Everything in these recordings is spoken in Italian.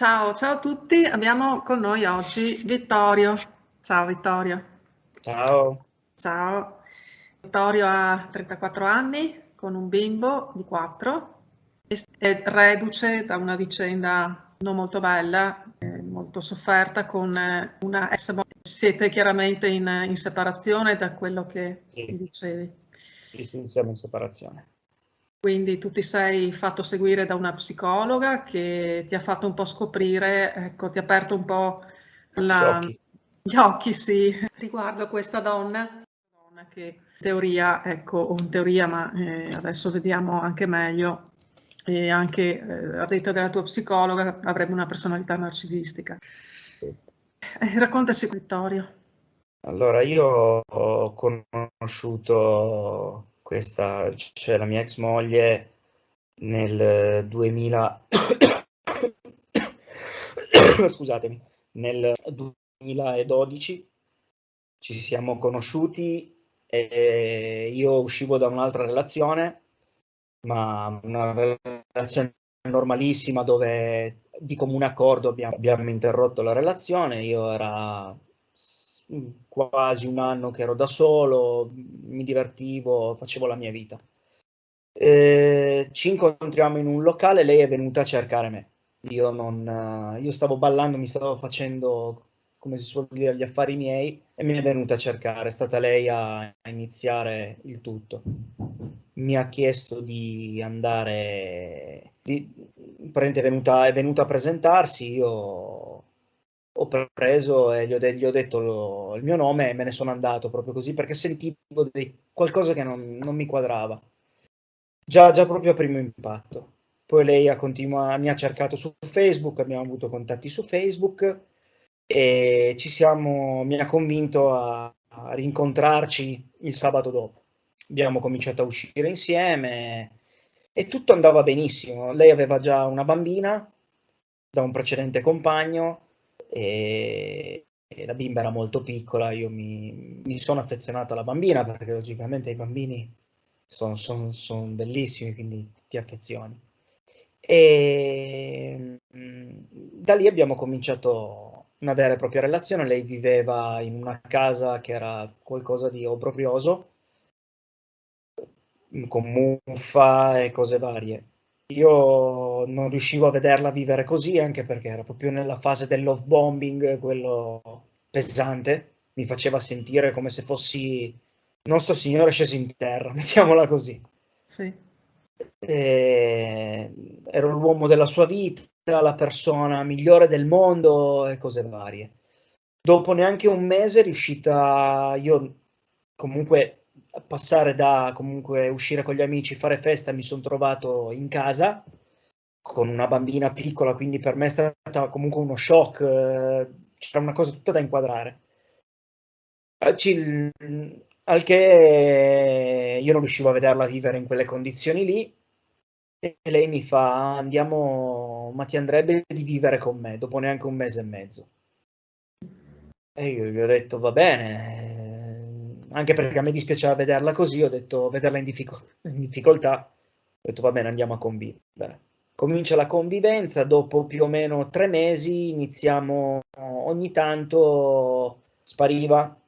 Ciao a tutti, abbiamo con noi oggi Vittorio. Ciao Vittorio. Ciao. Ciao. Vittorio ha 34 anni, con un bimbo di 4, è reduce da una vicenda non molto bella, molto sofferta con una ex moglie. Siete chiaramente in separazione da quello che mi Sì, dicevi. sì, sì, siamo in separazione. Quindi tu ti sei fatto seguire da una psicologa che ti ha fatto un po' scoprire, ecco, ti ha aperto un po' Gli la- occhi. gli occhi, sì, riguardo questa donna che in teoria, ecco, o in teoria, ma adesso vediamo anche meglio, e anche a detta della tua psicologa avrebbe una personalità narcisistica. Sì. Raccontaci, Vittorio. Allora, io ho conosciuto cioè la mia ex moglie nel 2000, scusatemi, nel 2012 ci siamo conosciuti e io uscivo da un'altra relazione, ma una relazione normalissima dove di comune accordo abbiamo interrotto la relazione. Io era quasi un anno che ero da solo, mi divertivo, facevo la mia vita. Ci incontriamo in un locale, lei è venuta a cercare me. Io stavo ballando, mi stavo facendo, come si suol dire, gli affari miei e mi è venuta a cercare. È stata lei a iniziare il tutto. Mi ha chiesto di andare, praticamente è venuta a presentarsi, io ho preso e gli ho detto il mio nome e me ne sono andato proprio così perché sentivo qualcosa che non mi quadrava. Già proprio a primo impatto. Poi lei mi ha cercato su Facebook, abbiamo avuto contatti su Facebook e mi ha convinto a rincontrarci il sabato dopo. Abbiamo cominciato a uscire insieme e tutto andava benissimo. Lei aveva già una bambina da un precedente compagno e la bimba era molto piccola. Io mi sono affezionato alla bambina perché logicamente i bambini sono bellissimi, quindi ti affezioni. E da lì abbiamo cominciato una vera e propria relazione. Lei viveva in una casa che era qualcosa di obbrobrioso, con muffa e cose varie. Io non riuscivo a vederla vivere così, anche perché era proprio nella fase del love bombing, quello pesante. Mi faceva sentire come se fossi nostro Signore sceso in terra, mettiamola così. Sì. Ero l'uomo della sua vita, la persona migliore del mondo e cose varie. Dopo neanche un mese è riuscita io comunque a passare da comunque uscire con gli amici, fare festa, mi sono trovato in casa con una bambina piccola, quindi per me è stata comunque uno shock, c'era una cosa tutta da inquadrare. Ci- Al che io non riuscivo a vederla vivere in quelle condizioni lì e lei mi fa, andiamo, ma ti andrebbe di vivere con me dopo neanche un mese e mezzo. E io gli ho detto va bene, anche perché a me dispiaceva vederla così, ho detto vederla in difficoltà, ho detto va bene, andiamo a convivere. Comincia la convivenza, dopo più o meno 3 mesi iniziamo, ogni tanto spariva,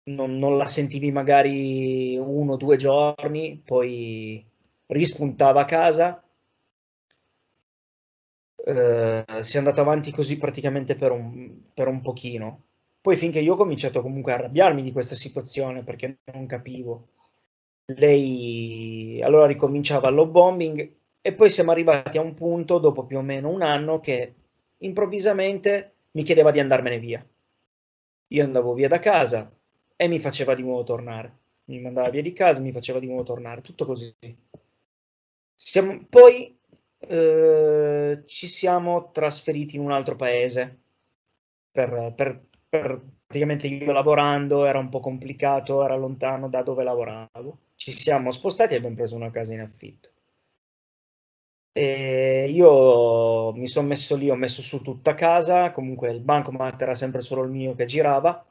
non la sentivi magari 1 o 2 giorni, poi rispuntava a casa. Si è andato avanti così praticamente per un pochino. Poi finché io ho cominciato comunque a arrabbiarmi di questa situazione perché non capivo. Lei allora ricominciava il love bombing e poi siamo arrivati a un punto, dopo più o meno un anno, che improvvisamente mi chiedeva di andarmene via. Io andavo via da casa e mi faceva di nuovo tornare. Mi mandava via di casa, mi faceva di nuovo tornare, tutto così. Poi ci siamo trasferiti in un altro paese praticamente io lavorando era un po' complicato, era lontano da dove lavoravo. Ci siamo spostati e abbiamo preso una casa in affitto. E io mi sono messo lì, ho messo su tutta casa, comunque il bancomat era sempre solo il mio che girava,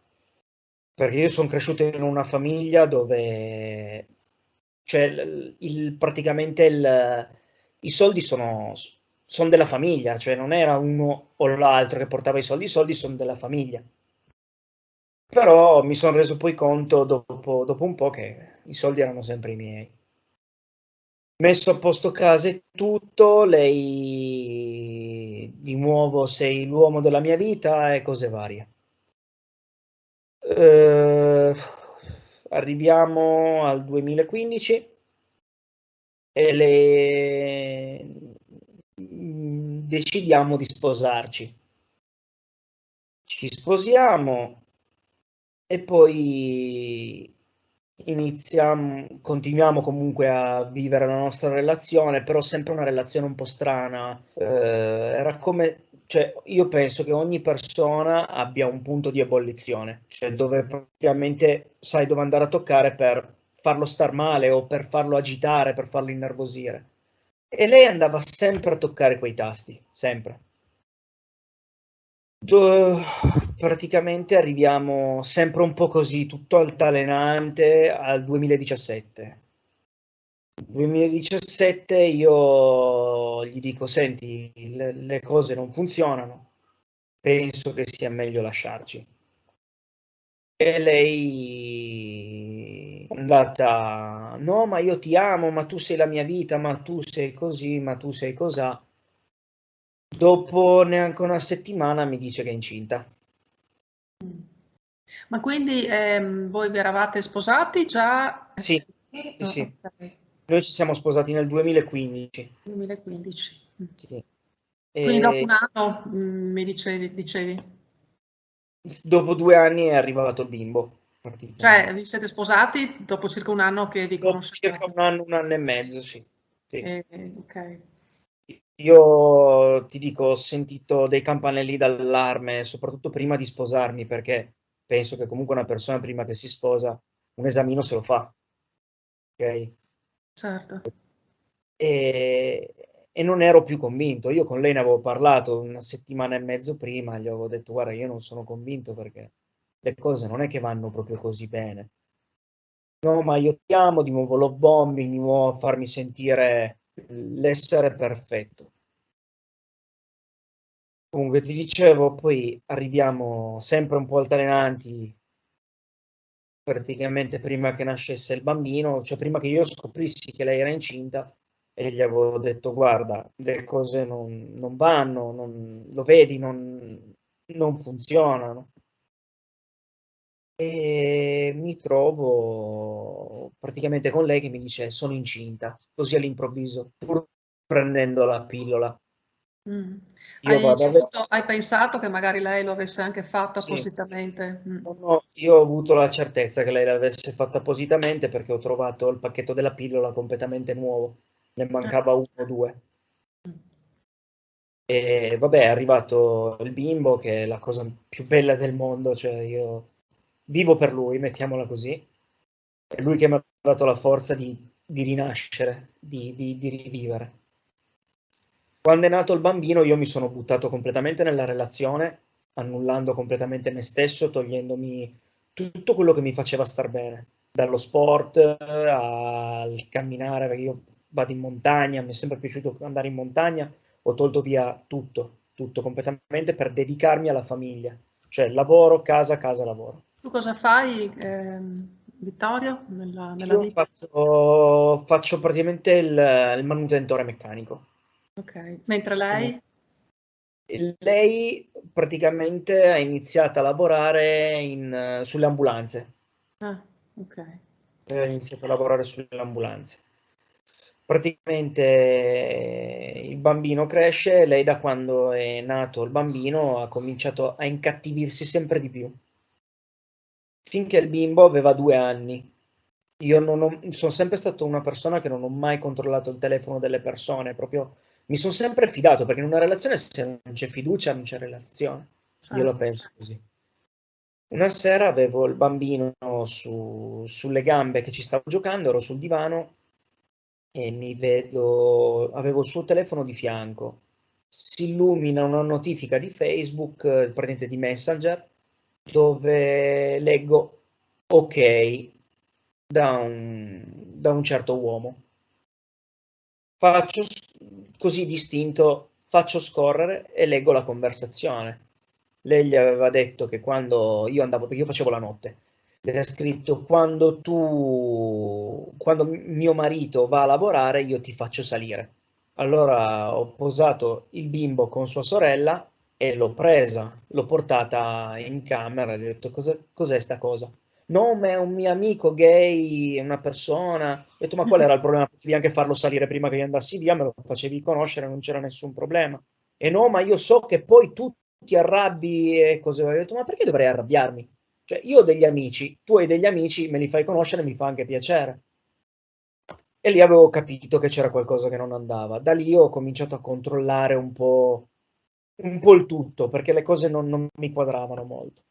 perché io sono cresciuto in una famiglia dove, cioè, praticamente i soldi sono della famiglia, cioè non era uno o l'altro che portava i soldi sono della famiglia. Però mi sono reso poi conto dopo un po' che i soldi erano sempre i miei. Messo a posto casa e tutto, lei di nuovo sei l'uomo della mia vita e cose varie. Eh, arriviamo al 2015 e decidiamo di sposarci. Ci sposiamo e poi continuiamo comunque a vivere la nostra relazione, però sempre una relazione un po' strana. Era come, cioè, io penso che ogni persona abbia un punto di ebollizione, cioè dove praticamente sai dove andare a toccare per farlo star male o per farlo agitare, per farlo innervosire. E lei andava sempre a toccare quei tasti, sempre. Do- Praticamente arriviamo sempre un po' così, tutto altalenante al 2017. 2017 io gli dico, senti, le cose non funzionano, penso che sia meglio lasciarci. E lei è andata, no, ma io ti amo, ma tu sei la mia vita, ma tu sei così, ma tu sei cosà. Dopo neanche una settimana mi dice che è incinta. Ma quindi voi vi eravate sposati già? Sì, sì, Ah, sì. ok, Noi ci siamo sposati nel 2015. 2015. Sì. Quindi dopo E un anno mi dicevi. dopo 2 anni è arrivato il bimbo, Cioè, praticamente. vi siete sposati dopo circa un anno che vi Dopo circa conoscevate. un anno e mezzo, sì. Sì. Ok. Io ti dico, ho sentito dei campanelli d'allarme, soprattutto prima di sposarmi, perché penso che comunque una persona prima che si sposa un esamino se lo fa, ok? Certo. E, e non ero più convinto. Io con lei ne avevo parlato una settimana e mezzo prima, gli avevo detto, guarda, io non sono convinto perché le cose non è che vanno proprio così bene. No, ma io ti amo, di nuovo love bombing, di nuovo farmi sentire l'essere perfetto. Comunque ti dicevo, poi arriviamo sempre un po' altalenanti, praticamente prima che nascesse il bambino, cioè prima che io scoprissi che lei era incinta e gli avevo detto, guarda, le cose non vanno, lo vedi, non funzionano. E mi trovo praticamente con lei che mi dice sono incinta, così all'improvviso, pur prendendo la pillola. Mm. Io vado a vedere, Hai pensato che magari lei lo avesse anche fatto sì, appositamente? Mm. no, no, io ho avuto la certezza che lei l'avesse fatta appositamente perché ho trovato il pacchetto della pillola completamente nuovo, ne mancava uno o due. E vabbè, è arrivato il bimbo, che è la cosa più bella del mondo, cioè io vivo per lui, mettiamola così. È lui che mi ha dato la forza di rinascere, di rivivere. Quando è nato il bambino, io mi sono buttato completamente nella relazione, annullando completamente me stesso, togliendomi tutto quello che mi faceva star bene, dallo sport al camminare, perché io vado in montagna, mi è sempre piaciuto andare in montagna, ho tolto via tutto completamente per dedicarmi alla famiglia, cioè lavoro, casa, casa, lavoro. Tu cosa fai, Vittorio, nella Io vita? faccio praticamente il manutentore meccanico. Ok. Mentre Quindi lei? lei praticamente ha iniziato a lavorare sulle ambulanze. Ah, ok. Ha iniziato a lavorare sulle ambulanze. Praticamente il bambino cresce, lei da quando è nato il bambino ha cominciato a incattivirsi sempre di più, finché il bimbo aveva 2 anni. Io sono sempre stato una persona che non ho mai controllato il telefono delle persone, proprio mi sono sempre fidato, perché in una relazione se non c'è fiducia non c'è relazione. Io la Certo. penso così. Una sera avevo il bambino sulle gambe che ci stavo giocando, ero sul divano e avevo il suo telefono di fianco. Si illumina una notifica di Facebook, praticamente di Messenger, dove leggo ok da un certo uomo. Faccio così distinto, faccio scorrere e leggo la conversazione. Lei gli aveva detto che quando io andavo, perché io facevo la notte, le aveva scritto quando mio marito va a lavorare io ti faccio salire. Allora ho posato il bimbo con sua sorella e l'ho presa, l'ho portata in camera e gli ho detto cos'è sta cosa? No, ma è un mio amico gay, è una persona. Ho detto, ma qual era il problema? Potevi anche farlo salire prima che io andassi via, me lo facevi conoscere, non c'era nessun problema. E no, ma io so che poi tu ti arrabbi e cose. Ho detto, ma perché dovrei arrabbiarmi? Cioè, io ho degli amici, tu hai degli amici, me li fai conoscere, mi fa anche piacere. E lì avevo capito che c'era qualcosa che non andava. Da lì ho cominciato a controllare un po' il tutto, perché le cose non mi quadravano molto.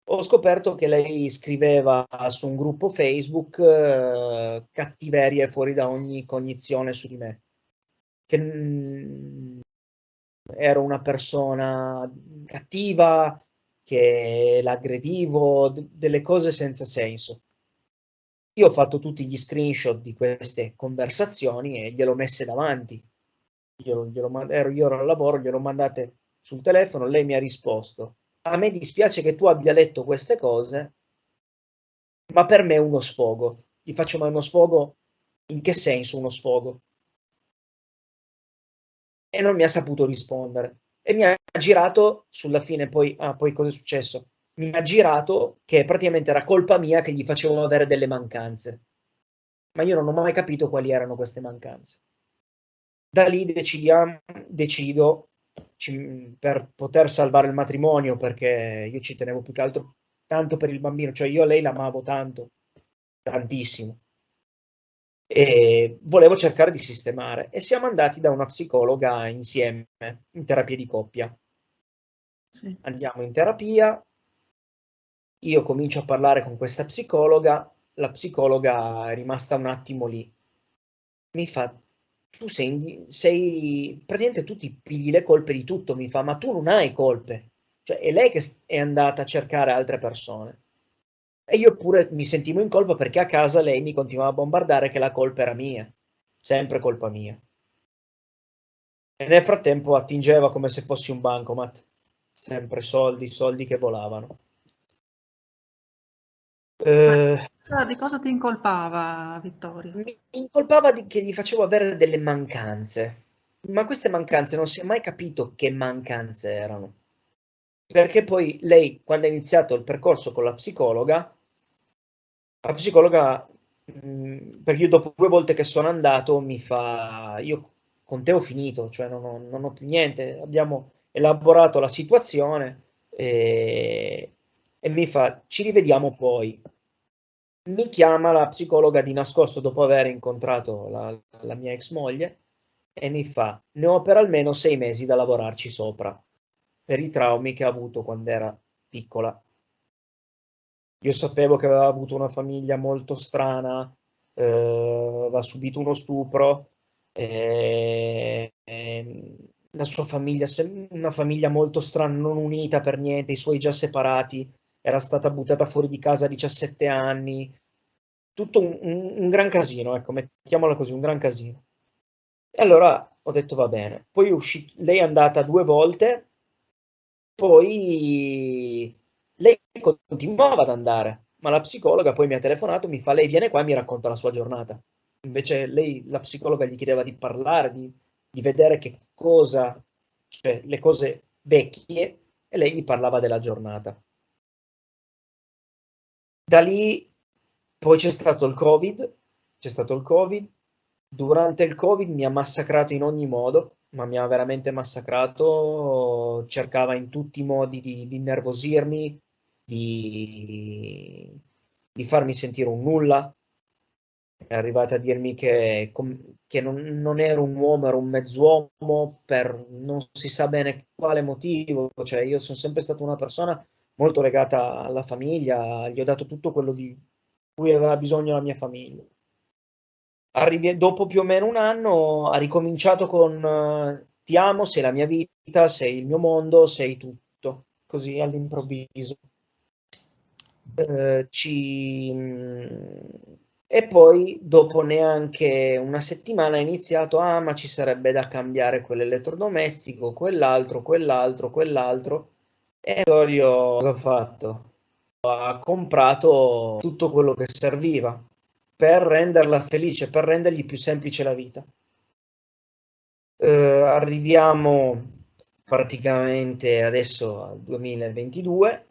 Ho scoperto che lei scriveva su un gruppo Facebook cattiverie fuori da ogni cognizione su di me, che ero una persona cattiva, che l'aggredivo, delle cose senza senso. Io ho fatto tutti gli screenshot di queste conversazioni e gliel'ho messe davanti. Io ero al lavoro, gliel'ho mandate sul telefono, lei mi ha risposto. A me dispiace che tu abbia letto queste cose, ma per me è uno sfogo. Gli faccio, ma è uno sfogo? In che senso uno sfogo? E non mi ha saputo rispondere. E mi ha girato sulla fine, poi cosa è successo? Mi ha girato che praticamente era colpa mia che gli facevo avere delle mancanze. Ma io non ho mai capito quali erano queste mancanze. Da lì decido per poter salvare il matrimonio, perché io ci tenevo più che altro tanto per il bambino, cioè io lei l'amavo tanto, tantissimo, e volevo cercare di sistemare. E siamo andati da una psicologa insieme, in terapia di coppia. Sì. Andiamo in terapia, io comincio a parlare con questa psicologa, la psicologa è rimasta un attimo lì. Mi fa, tu praticamente tu ti pigli le colpe di tutto, mi fa, ma tu non hai colpe. Cioè, è lei che è andata a cercare altre persone. E io pure mi sentivo in colpa perché a casa lei mi continuava a bombardare che la colpa era mia, sempre colpa mia. E nel frattempo attingeva come se fossi un bancomat, sempre soldi, soldi che volavano. Ma Eh, di cosa ti incolpava Vittorio? Mi incolpava che gli facevo avere delle mancanze, ma queste mancanze non si è mai capito che mancanze erano. Perché poi lei, quando ha iniziato il percorso con la psicologa, perché io dopo 2 volte che sono andato, mi fa, io con te ho finito, cioè non ho più niente, abbiamo elaborato la situazione e mi fa, ci rivediamo poi. Mi chiama la psicologa di nascosto dopo aver incontrato la mia ex moglie e mi fa, ne ho per almeno 6 mesi da lavorarci sopra, per i traumi che ha avuto quando era piccola. Io sapevo che aveva avuto una famiglia molto strana, aveva subito uno stupro, la sua famiglia, una famiglia molto strana, non unita per niente, i suoi già separati, era stata buttata fuori di casa a 17 anni, tutto un gran casino, ecco, mettiamola così, un gran casino. E allora ho detto va bene. Poi lei è andata 2 volte, poi lei continuava ad andare, ma la psicologa poi mi ha telefonato, mi fa lei viene qua e mi racconta la sua giornata. Invece lei, la psicologa gli chiedeva di parlare, di vedere che cosa, cioè le cose vecchie, e lei mi parlava della giornata. Da lì poi c'è stato il Covid, durante il Covid mi ha massacrato in ogni modo, ma mi ha veramente massacrato, cercava in tutti i modi di innervosirmi, di farmi sentire un nulla, è arrivata a dirmi che non ero un uomo, ero un mezz'uomo per non si sa bene quale motivo, cioè io sono sempre stata una persona molto legata alla famiglia, gli ho dato tutto quello di cui aveva bisogno la mia famiglia. Dopo più o meno un anno ha ricominciato con ti amo, sei la mia vita, sei il mio mondo, sei tutto, così all'improvviso. Eh, ci... mh, E poi dopo neanche una settimana ha iniziato, ma ci sarebbe da cambiare quell'elettrodomestico, quell'altro. E Vittorio cosa ha fatto? Ha comprato tutto quello che serviva per renderla felice, per rendergli più semplice la vita. Arriviamo praticamente adesso al 2022,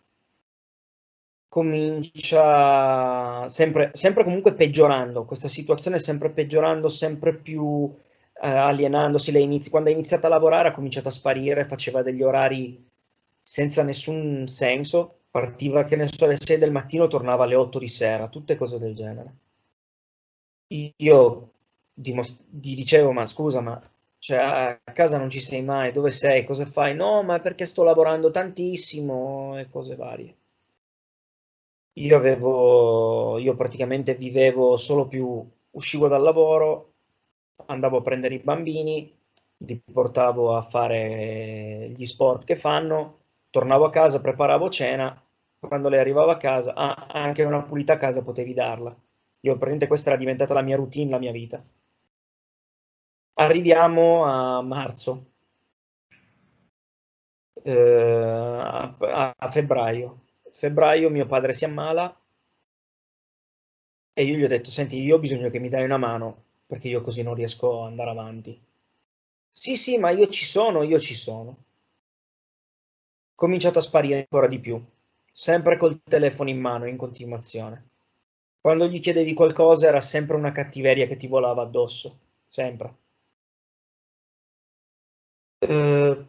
comincia sempre comunque peggiorando, questa situazione sempre peggiorando, sempre più alienandosi. Quando ha iniziato a lavorare ha cominciato a sparire, faceva degli orari senza nessun senso, partiva che ne so alle 6 del mattino, tornava alle 8 di sera, tutte cose del genere. Io gli dicevo, ma scusa, ma cioè, a casa non ci sei mai, dove sei, cosa fai? No, ma è perché sto lavorando tantissimo e cose varie. Io praticamente vivevo solo più, uscivo dal lavoro, andavo a prendere i bambini, li portavo a fare gli sport che fanno, tornavo a casa, preparavo cena, quando lei arrivava a casa, anche una pulita a casa potevi darla. Io praticamente questa era diventata la mia routine, la mia vita. Arriviamo a marzo, a febbraio. Febbraio mio padre si ammala. E io gli ho detto, senti, io ho bisogno che mi dai una mano, perché io così non riesco ad andare avanti. Sì, sì, ma io ci sono, io ci sono. Cominciato a sparire ancora di più, sempre col telefono in mano in continuazione. Quando gli chiedevi qualcosa era sempre una cattiveria che ti volava addosso, sempre. Eh,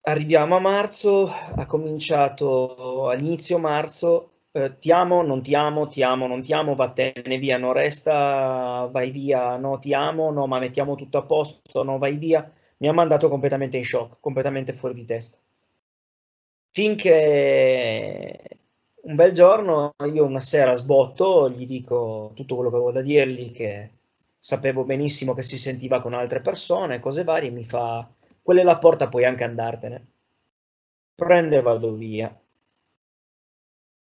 Arriviamo a marzo, ha cominciato all'inizio marzo, ti amo, non ti amo, ti amo, non ti amo, vattene via, no resta, vai via, no ti amo, no ma mettiamo tutto a posto, no vai via. Mi ha mandato completamente in shock, completamente fuori di testa. Finché un bel giorno io una sera sbotto, gli dico tutto quello che avevo da dirgli, che sapevo benissimo che si sentiva con altre persone, cose varie, mi fa, quella è la porta, puoi anche andartene. Prende e vado via.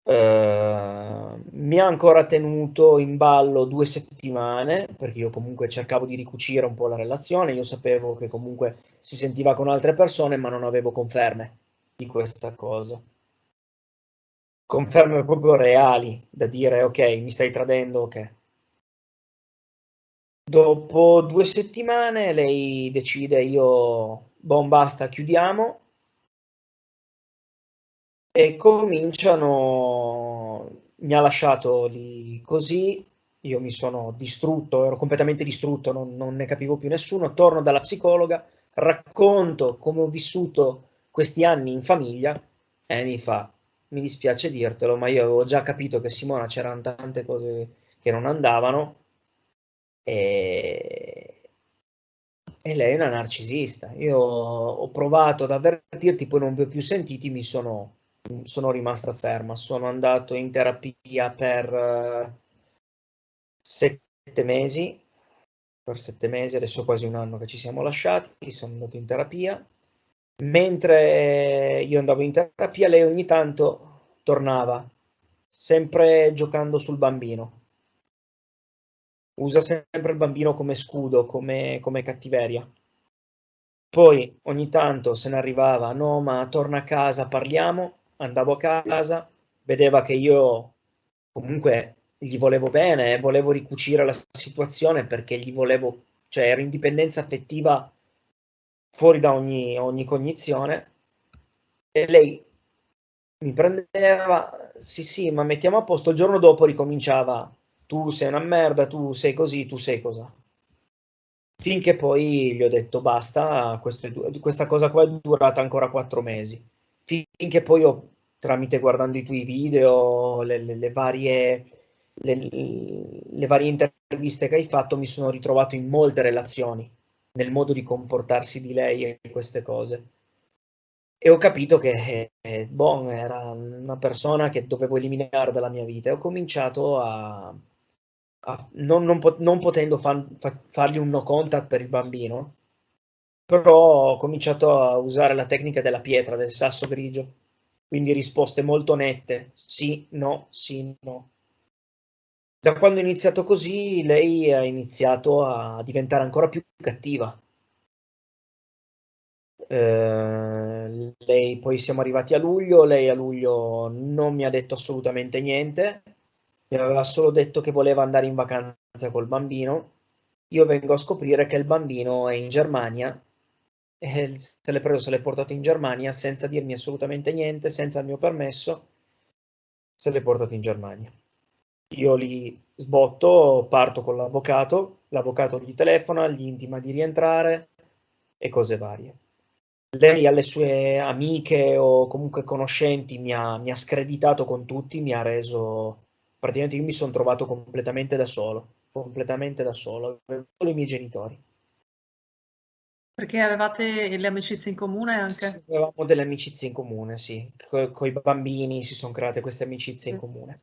Mi ha ancora tenuto in ballo 2 settimane, perché io comunque cercavo di ricucire un po' la relazione, io sapevo che comunque si sentiva con altre persone, ma non avevo conferme di questa cosa. Conferme proprio reali, da dire ok, mi stai tradendo, ok. Dopo 2 settimane lei decide, io, boh, basta, chiudiamo, e mi ha lasciato lì così, io mi sono distrutto, ero completamente distrutto, non ne capivo più nessuno, torno dalla psicologa, racconto come ho vissuto questi anni in famiglia e mi fa, mi dispiace dirtelo, ma io avevo già capito che Simona c'erano tante cose che non andavano e, e lei è una narcisista. Io ho provato ad avvertirti, poi non vi ho più sentiti, sono rimasta ferma. Sono andato in terapia per 7 mesi, adesso quasi un anno che ci siamo lasciati, sono andato in terapia. Mentre io andavo in terapia, lei ogni tanto tornava, sempre giocando sul bambino. Usa sempre il bambino come scudo, come cattiveria. Poi ogni tanto se ne arrivava, no, ma torna a casa, parliamo. Andavo a casa, vedeva che io comunque gli volevo bene, volevo ricucire la situazione perché gli volevo, cioè ero in dipendenza affettiva fuori da ogni cognizione. E lei mi prendeva, sì, sì, ma mettiamo a posto. Il giorno dopo ricominciava, tu sei una merda, tu sei così, tu sei così. Finché poi gli ho detto basta, questa cosa qua è durata ancora 4 mesi. Finché poi ho, tramite guardando i tuoi video, le varie interviste che hai fatto, mi sono ritrovato in molte relazioni, nel modo di comportarsi di lei e queste cose. E ho capito che Bon era una persona che dovevo eliminare dalla mia vita e ho cominciato non potendo fargli un no contact per il bambino, però ho cominciato a usare la tecnica della pietra, del sasso grigio, quindi risposte molto nette, sì, no, sì, no. Da quando è iniziato così, lei ha iniziato a diventare ancora più cattiva. Lei poi siamo arrivati a luglio, lei a luglio non mi ha detto assolutamente niente, mi aveva solo detto che voleva andare in vacanza col bambino. Io vengo a scoprire che il bambino è in Germania e se l'è preso, se l'è portato in Germania senza dirmi assolutamente niente, senza il mio permesso, se l'è portato in Germania. Io li sbotto, parto con l'avvocato gli telefona, gli intima di rientrare e cose varie. Lei alle sue amiche o comunque conoscenti mi ha screditato con tutti, mi ha reso... Praticamente io mi sono trovato completamente da solo, avevo solo i miei genitori. Perché avevate le amicizie in comune Sì, anche? avevamo delle amicizie in comune, sì, con i bambini si sono create queste amicizie in Sì. comune.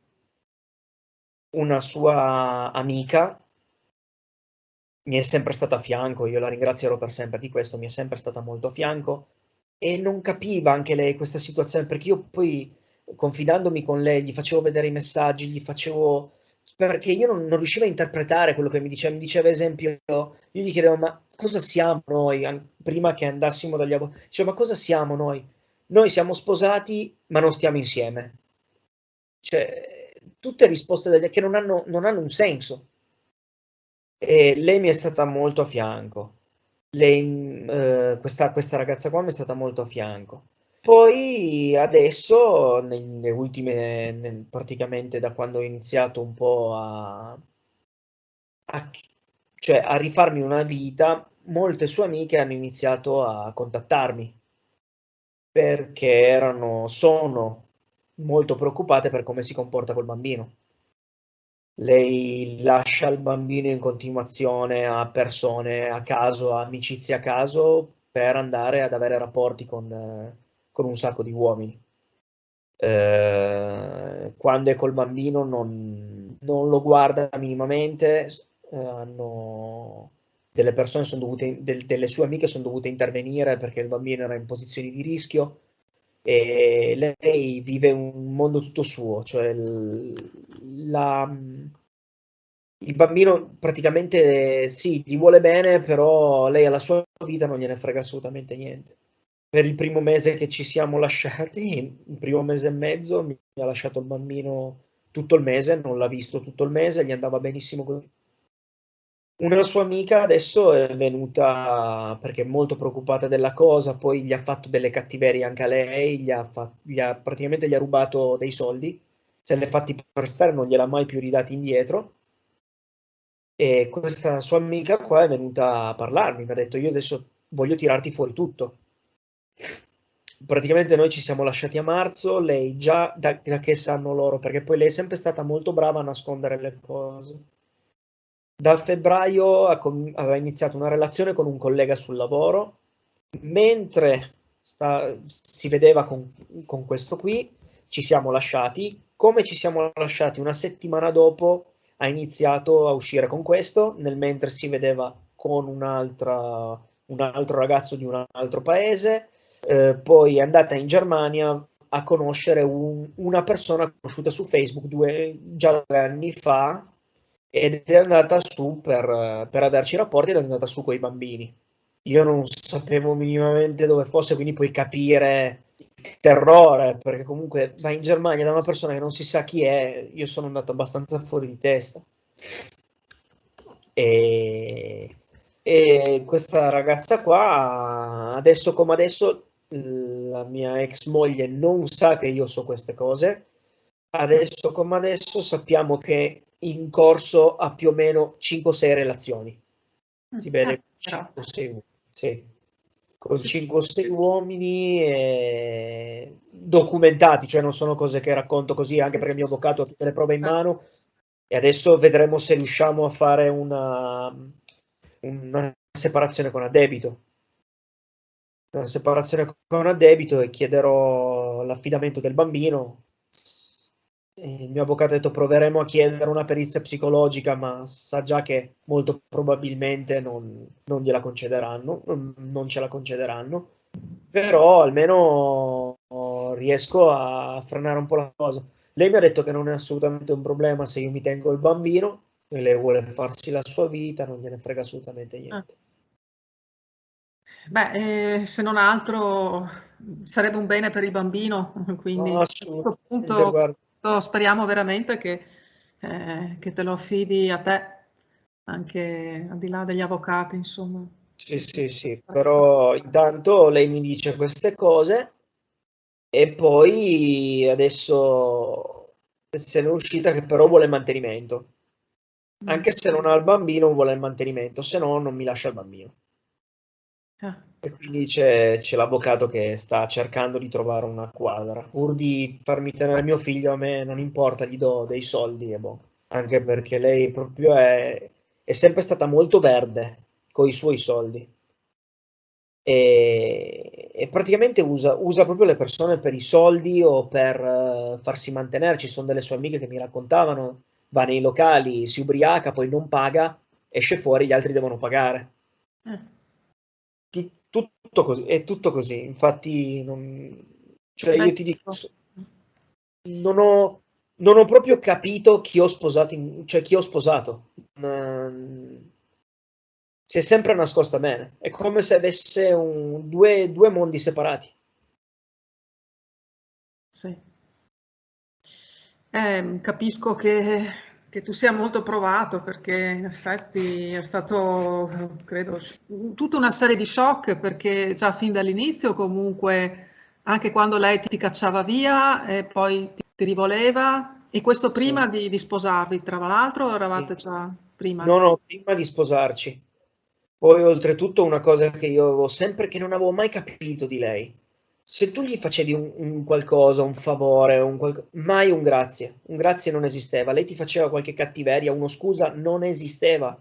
Una sua amica mi è sempre stata a fianco, io la ringrazierò per sempre di questo, mi è sempre stata molto a fianco e non capiva anche lei questa situazione perché io poi confidandomi con lei gli facevo vedere i messaggi, gli facevo perché io non riuscivo a interpretare quello che mi diceva esempio, io gli chiedevo ma cosa siamo noi prima che andassimo dagli avvocati, dicevo ma cosa siamo noi? Noi siamo sposati ma non stiamo insieme. Cioè, tutte risposte che non hanno un senso. E lei mi è stata molto a fianco. Questa ragazza qua mi è stata molto a fianco. Poi adesso, praticamente da quando ho iniziato un po' a- cioè a rifarmi una vita, molte sue amiche hanno iniziato a contattarmi perché sono molto preoccupate per come si comporta col bambino. Lei lascia il bambino in continuazione a persone a caso, a amicizie a caso, per andare ad avere rapporti con un sacco di uomini. Quando è col bambino non lo guarda minimamente, delle persone delle sue amiche sono dovute intervenire perché il bambino era in posizioni di rischio e lei vive un mondo tutto suo, cioè il bambino praticamente sì, gli vuole bene, però lei alla sua vita non gliene frega assolutamente niente. Per il primo mese che ci siamo lasciati, il primo mese e mezzo, mi ha lasciato il bambino tutto il mese, non l'ha visto tutto il mese, gli andava benissimo così. Una sua amica adesso è venuta perché è molto preoccupata della cosa, poi gli ha fatto delle cattiverie anche a lei, praticamente gli ha rubato dei soldi, se li ha fatti prestare, non gliel'ha mai più ridati indietro. E questa sua amica qua è venuta a parlarmi, mi ha detto io adesso voglio tirarti fuori tutto. Praticamente noi ci siamo lasciati a marzo, lei già da che sanno loro, perché poi lei è sempre stata molto brava a nascondere le cose. Da febbraio aveva iniziato una relazione con un collega sul lavoro, mentre si vedeva con questo qui, ci siamo lasciati. Come ci siamo lasciati una settimana dopo, ha iniziato a uscire con questo, nel mentre si vedeva con un altro ragazzo di un altro paese. Poi è andata in Germania a conoscere una persona conosciuta su Facebook già 2 anni fa ed è andata su per averci rapporti ed è andata su coi bambini. Io non sapevo minimamente dove fosse, quindi puoi capire il terrore, perché comunque vai in Germania da una persona che non si sa chi è, io sono andato abbastanza fuori di testa. E, e questa ragazza qua, adesso come adesso, la mia ex moglie non sa che io so queste cose. Adesso come adesso sappiamo che in corso ha più o meno 5-6 relazioni. Si vede Però, 5-6 uomini, sì. Con sì, 5-6 uomini documentati, cioè non sono cose che racconto così, anche sì, perché il sì, mio sì. avvocato ha tutte le prove in Certo. mano e adesso vedremo se riusciamo a fare una separazione con addebito. Una separazione con addebito e chiederò l'affidamento del bambino. E il mio avvocato ha detto proveremo a chiedere una perizia psicologica, ma sa già che molto probabilmente non gliela concederanno, non ce la concederanno, però almeno riesco a frenare un po' la cosa. Lei mi ha detto che non è assolutamente un problema se io mi tengo il bambino, e lei vuole farsi la sua vita, non gliene frega assolutamente Ah. niente. Beh, se non altro sarebbe un bene per il bambino, quindi No, a questo assolutamente, punto guarda. speriamo veramente che te lo affidi a te, anche al di là degli avvocati, insomma. Sì, sì, sì, però intanto lei mi dice queste cose e poi adesso se ne è uscita che però vuole il mantenimento. Mm. Anche se non ha il bambino vuole il mantenimento, se no non mi lascia il bambino. Ah, E quindi c'è l'avvocato che sta cercando di trovare una quadra. Pur di farmi tenere mio figlio, a me non importa, gli do dei soldi e boh. Anche perché lei proprio è sempre stata molto verde con i suoi soldi. E praticamente usa proprio le persone per i soldi o per farsi mantenere. Ci sono delle sue amiche che mi raccontavano, va nei locali, si ubriaca, poi non paga, esce fuori, gli altri devono pagare. eh. Tutto così, è tutto così. Infatti, cioè Beh, io ti dico, non ho, non ho proprio capito chi ho sposato, cioè chi ho sposato. Si è sempre nascosta bene. È come se avesse due mondi separati. sì. Capisco che tu sia molto provato perché in effetti è stato, credo, tutta una serie di shock perché già fin dall'inizio comunque, anche quando lei ti cacciava via e poi ti rivoleva, e questo Sì, prima di sposarvi, tra l'altro, o sì. eravate già prima? No, no, prima di sposarci. Poi, oltretutto, una cosa che io avevo sempre, che non avevo mai capito di lei. Se tu gli facevi un qualcosa, un favore, mai un grazie. Un grazie non esisteva. Lei ti faceva qualche cattiveria, uno scusa non esisteva.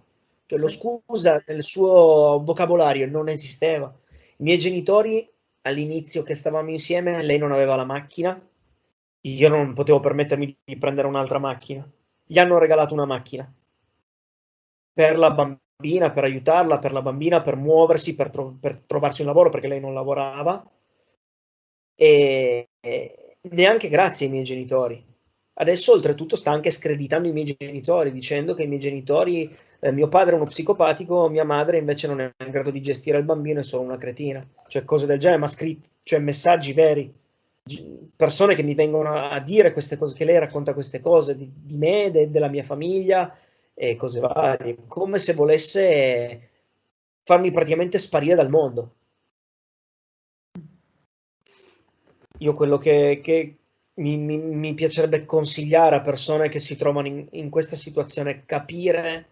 Cioè, lo Sì, scusa nel suo vocabolario non esisteva. I miei genitori, all'inizio che stavamo insieme, lei non aveva la macchina. Io non potevo permettermi di prendere un'altra macchina. Gli hanno regalato una macchina per la bambina, per aiutarla, per la bambina, per muoversi, per trovarsi un lavoro perché lei non lavorava e neanche grazie ai miei genitori. Adesso oltretutto sta anche screditando i miei genitori dicendo che i miei genitori, mio padre è uno psicopatico, mia madre invece non è in grado di gestire il bambino, è solo una cretina, cioè cose del genere, ma scritti, cioè messaggi veri, persone che mi vengono a dire queste cose, che lei racconta queste cose di me, della mia famiglia e cose varie, come se volesse farmi praticamente sparire dal mondo. Io quello che mi piacerebbe consigliare a persone che si trovano in questa situazione è capire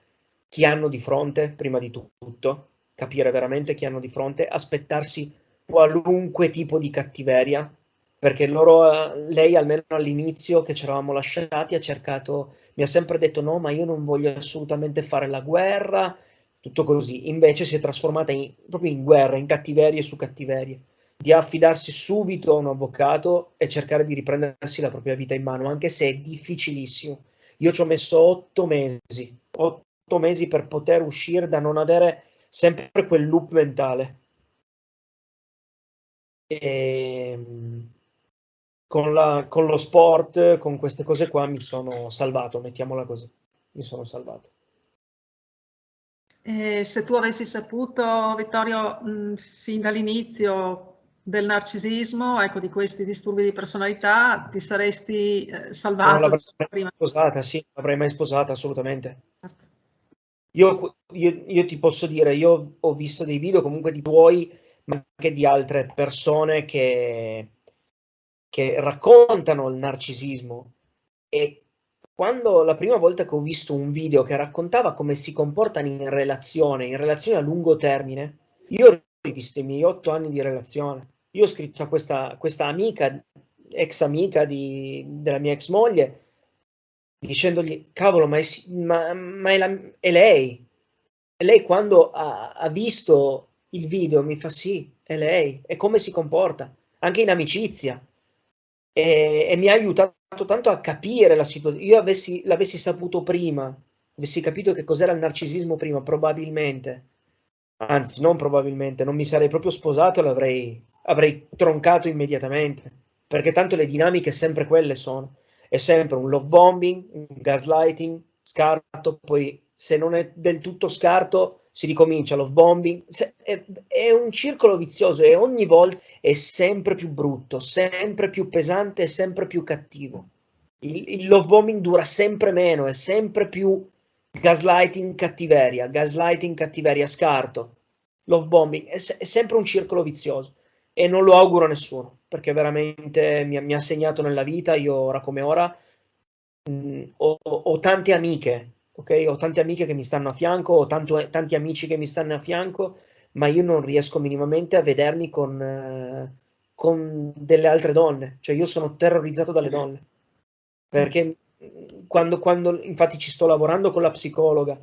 chi hanno di fronte, prima di tutto, capire veramente chi hanno di fronte, aspettarsi qualunque tipo di cattiveria, perché lei almeno all'inizio che ci eravamo lasciati ha cercato, mi ha sempre detto no, ma io non voglio assolutamente fare la guerra, tutto così, invece si è trasformata proprio in guerra, in cattiverie su cattiverie di affidarsi subito a un avvocato e cercare di riprendersi la propria vita in mano, anche se è difficilissimo. Io ci ho messo 8 mesi per poter uscire da non avere sempre quel loop mentale. E, con lo sport, con queste cose qua mi sono salvato, mettiamola così. Mi sono salvato. e se tu avessi saputo, Vittorio, fin dall'inizio del narcisismo, ecco, di questi disturbi di personalità, ti saresti Non salvato l'avrei mai prima. sposata, sì, non l'avrei mai sposata assolutamente. Certo. Io ti posso dire, io ho visto dei video comunque di tuoi, ma anche di altre persone che raccontano il narcisismo. E quando la prima volta che ho visto un video che raccontava come si comportano in relazione a lungo termine, io ho rivisto i miei 8 anni di relazione. Io ho scritto a questa amica, ex amica della mia ex moglie, dicendogli, cavolo, è lei. E lei quando ha visto il video mi fa sì, è lei, è come si comporta, anche in amicizia. E mi ha aiutato tanto a capire la situazione. Io l'avessi saputo prima, avessi capito che cos'era il narcisismo prima, probabilmente, anzi non probabilmente, non mi sarei proprio sposato e avrei troncato immediatamente, perché tanto le dinamiche sempre quelle sono. è sempre un love bombing, un gaslighting, scarto, poi se non è del tutto scarto si ricomincia love bombing, è un circolo vizioso e ogni volta è sempre più brutto, sempre più pesante e sempre più cattivo. Il love bombing dura sempre meno, è sempre più gaslighting, cattiveria, scarto, love bombing, è sempre un circolo vizioso e non lo auguro a nessuno, perché veramente mi ha segnato nella vita. Io ora come ora ho tante amiche, ok? Ho tante amiche che mi stanno a fianco, ho tanti amici che mi stanno a fianco, ma io non riesco minimamente a vedermi con delle altre donne, cioè io sono terrorizzato dalle donne, perché quando infatti ci sto lavorando con la psicologa,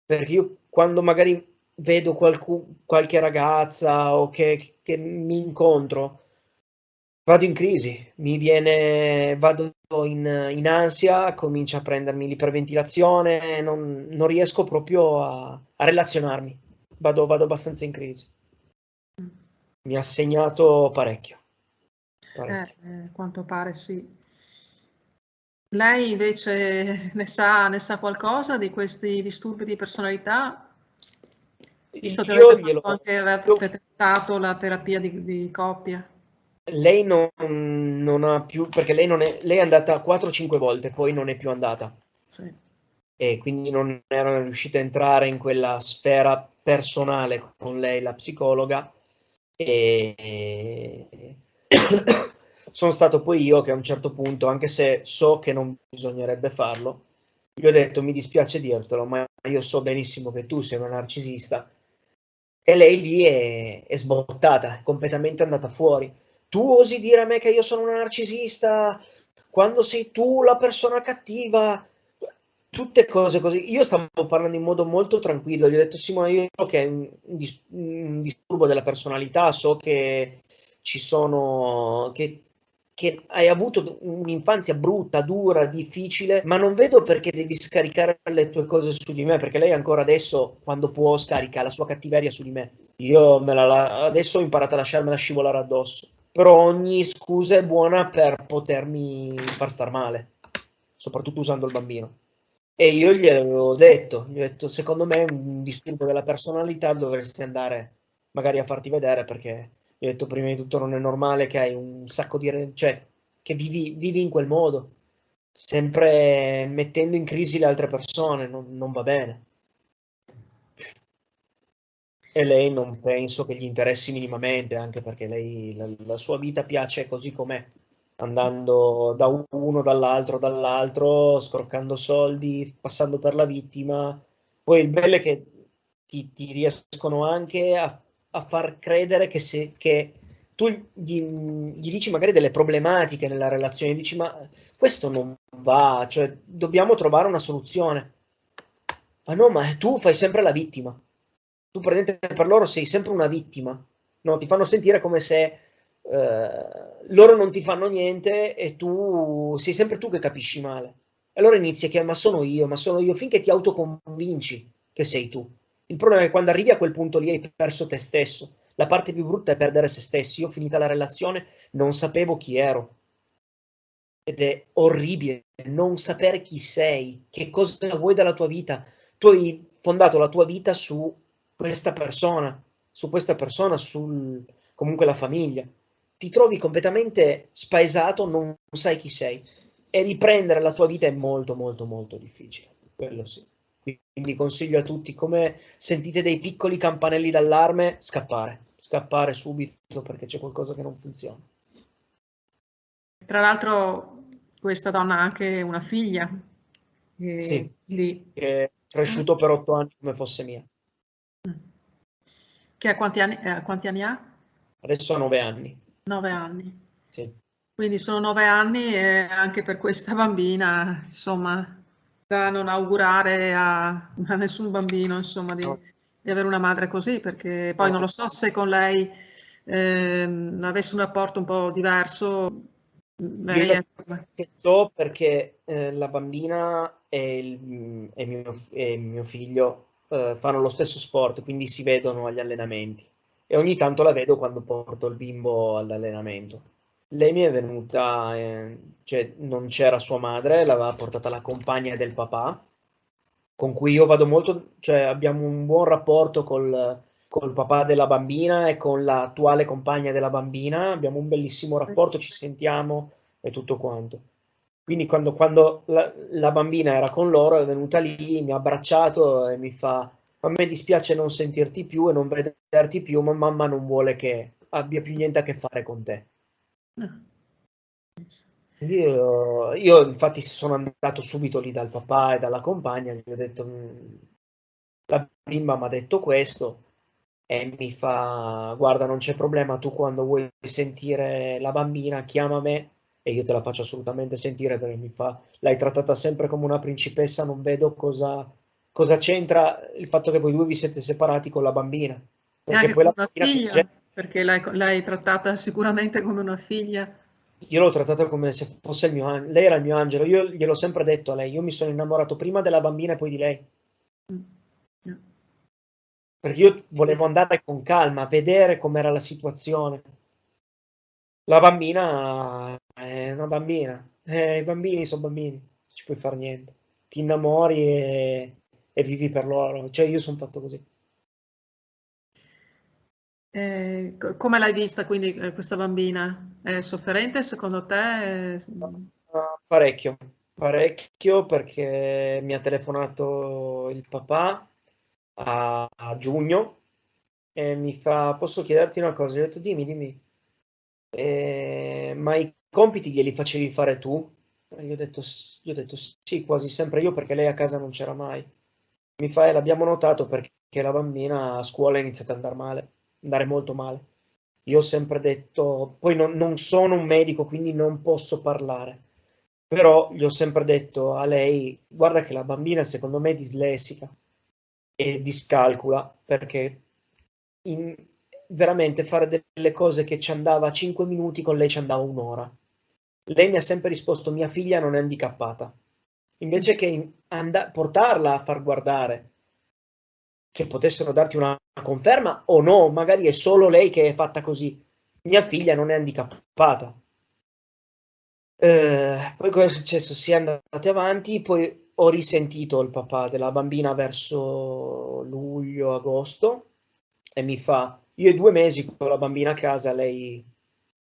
perché io quando magari vedo qualche ragazza o che mi incontro, vado in crisi, vado in ansia, comincio a prendermi l'iperventilazione, non riesco proprio a relazionarmi, vado abbastanza in crisi. Mi ha segnato parecchio, parecchio. Quanto pare sì. Lei invece ne sa qualcosa di questi disturbi di personalità? Visto che Io avete glielo... fatto anche, io- avete tentato la terapia di coppia. Lei non ha più, perché lei è andata 4-5 volte, poi non è più andata. Sì. E quindi non erano riuscita a entrare in quella sfera personale con lei, la psicologa, e sono stato poi io che a un certo punto, anche se so che non bisognerebbe farlo, gli ho detto: mi dispiace dirtelo, ma io so benissimo che tu sei una narcisista. E lei lì è sbottata, è completamente andata fuori. Tu osi dire a me che io sono una narcisista quando sei tu la persona cattiva? Tutte cose così. Io stavo parlando in modo molto tranquillo, gli ho detto: Simone, io so che è un disturbo della personalità, so che ci sono, che hai avuto un'infanzia brutta, dura, difficile, ma non vedo perché devi scaricare le tue cose su di me, perché lei ancora adesso, quando può, scarica la sua cattiveria su di me. Io adesso ho imparato a lasciarmela scivolare addosso, però ogni scusa è buona per potermi far star male, soprattutto usando il bambino. E io gli ho detto, secondo me è un disturbo della personalità, dovresti andare magari a farti vedere, perché gli ho detto prima di tutto non è normale che hai un sacco cioè che vivi in quel modo, sempre mettendo in crisi le altre persone, non va bene. E lei non penso che gli interessi minimamente, anche perché lei la sua vita piace così com'è, andando da uno, dall'altro, scroccando soldi, passando per la vittima. Poi il bello è che ti riescono anche a far credere che tu gli dici magari delle problematiche nella relazione, dici: ma questo non va, cioè dobbiamo trovare una soluzione. Ma no, ma tu fai sempre la vittima. Tu praticamente per loro sei sempre una vittima. No, ti fanno sentire come se loro non ti fanno niente e tu sei sempre tu che capisci male. E allora inizi a chiamare: ma sono io, finché ti autoconvinci che sei tu. Il problema è che quando arrivi a quel punto lì hai perso te stesso. La parte più brutta è perdere se stessi. Io, finita la relazione, non sapevo chi ero. Ed è orribile non sapere chi sei, che cosa vuoi dalla tua vita. Tu hai fondato la tua vita questa persona, su questa persona, comunque la famiglia. Ti trovi completamente spaesato, non sai chi sei. E riprendere la tua vita è molto, molto, molto difficile. Quello sì. Quindi consiglio a tutti, come sentite dei piccoli campanelli d'allarme, scappare subito perché c'è qualcosa che non funziona. Tra l'altro questa donna ha anche una figlia, Sì, lì, che è cresciuto per 8 anni come fosse mia. che quanti anni ha? Adesso ha 9 anni. 9 anni. Sì. Quindi sono 9 anni e anche per questa bambina, insomma, da non augurare a nessun bambino, insomma, No, di avere una madre così, perché poi non no. lo so se con lei avesse un rapporto un po' diverso, lei Io è... che so perché la bambina e mio figlio fanno lo stesso sport, quindi si vedono agli allenamenti. E ogni tanto la vedo quando porto il bimbo all'allenamento. Lei mi è venuta, cioè non c'era sua madre, l'aveva portata la compagna del papà, con cui io vado molto, cioè abbiamo un buon rapporto col papà della bambina e con l'attuale compagna della bambina, abbiamo un bellissimo rapporto, ci sentiamo e tutto quanto. Quindi quando la bambina era con loro è venuta lì, mi ha abbracciato e mi fa: a me dispiace non sentirti più e non vederti più, ma mamma non vuole che abbia più niente a che fare con te. Ah, Io infatti sono andato subito lì dal papà e dalla compagna, gli ho detto: la bimba mi ha detto questo", e mi fa: guarda, non c'è problema, tu quando vuoi sentire la bambina chiama me e io te la faccio assolutamente sentire, perché mi fa: l'hai trattata sempre come una principessa, non vedo cosa c'entra il fatto che voi due vi siete separati con la bambina, e perché anche poi come la una bambina figlia, piange. perché l'hai trattata sicuramente come una figlia. Io l'ho trattata come se fosse il mio angelo, lei era il mio angelo, io gliel'ho sempre detto a lei, io mi sono innamorato prima della bambina e poi di lei, Mm. Yeah. perché io volevo andare con calma, vedere com'era la situazione. La bambina è una bambina, i bambini sono bambini, non ci puoi fare niente, ti innamori e vivi per loro, cioè io sono fatto così. Come l'hai vista quindi questa bambina? È sofferente secondo te? Parecchio, parecchio, perché mi ha telefonato il papà a giugno e mi fa: posso chiederti una cosa? Io ho detto: dimmi, dimmi. Ma i compiti glieli facevi fare tu? E gli ho detto sì, quasi sempre io, perché lei a casa non c'era mai. Mi fa: l'abbiamo notato perché la bambina a scuola ha iniziato ad andare male, andare molto male. Io ho sempre detto, poi non sono un medico, quindi non posso parlare, però gli ho sempre detto a lei: guarda che la bambina secondo me è dislessica e discalcula, perché in- veramente fare delle cose che ci andava 5 minuti, con lei ci andava un'ora. Lei mi ha sempre risposto: mia figlia non è handicappata. Invece che portarla a far guardare, che potessero darti una conferma o no, magari è solo lei che è fatta così. Mia figlia non è handicappata. Poi cosa è successo? Si è andati avanti, poi ho risentito il papà della bambina verso luglio-agosto e mi fa: io 2 mesi con la bambina a casa, lei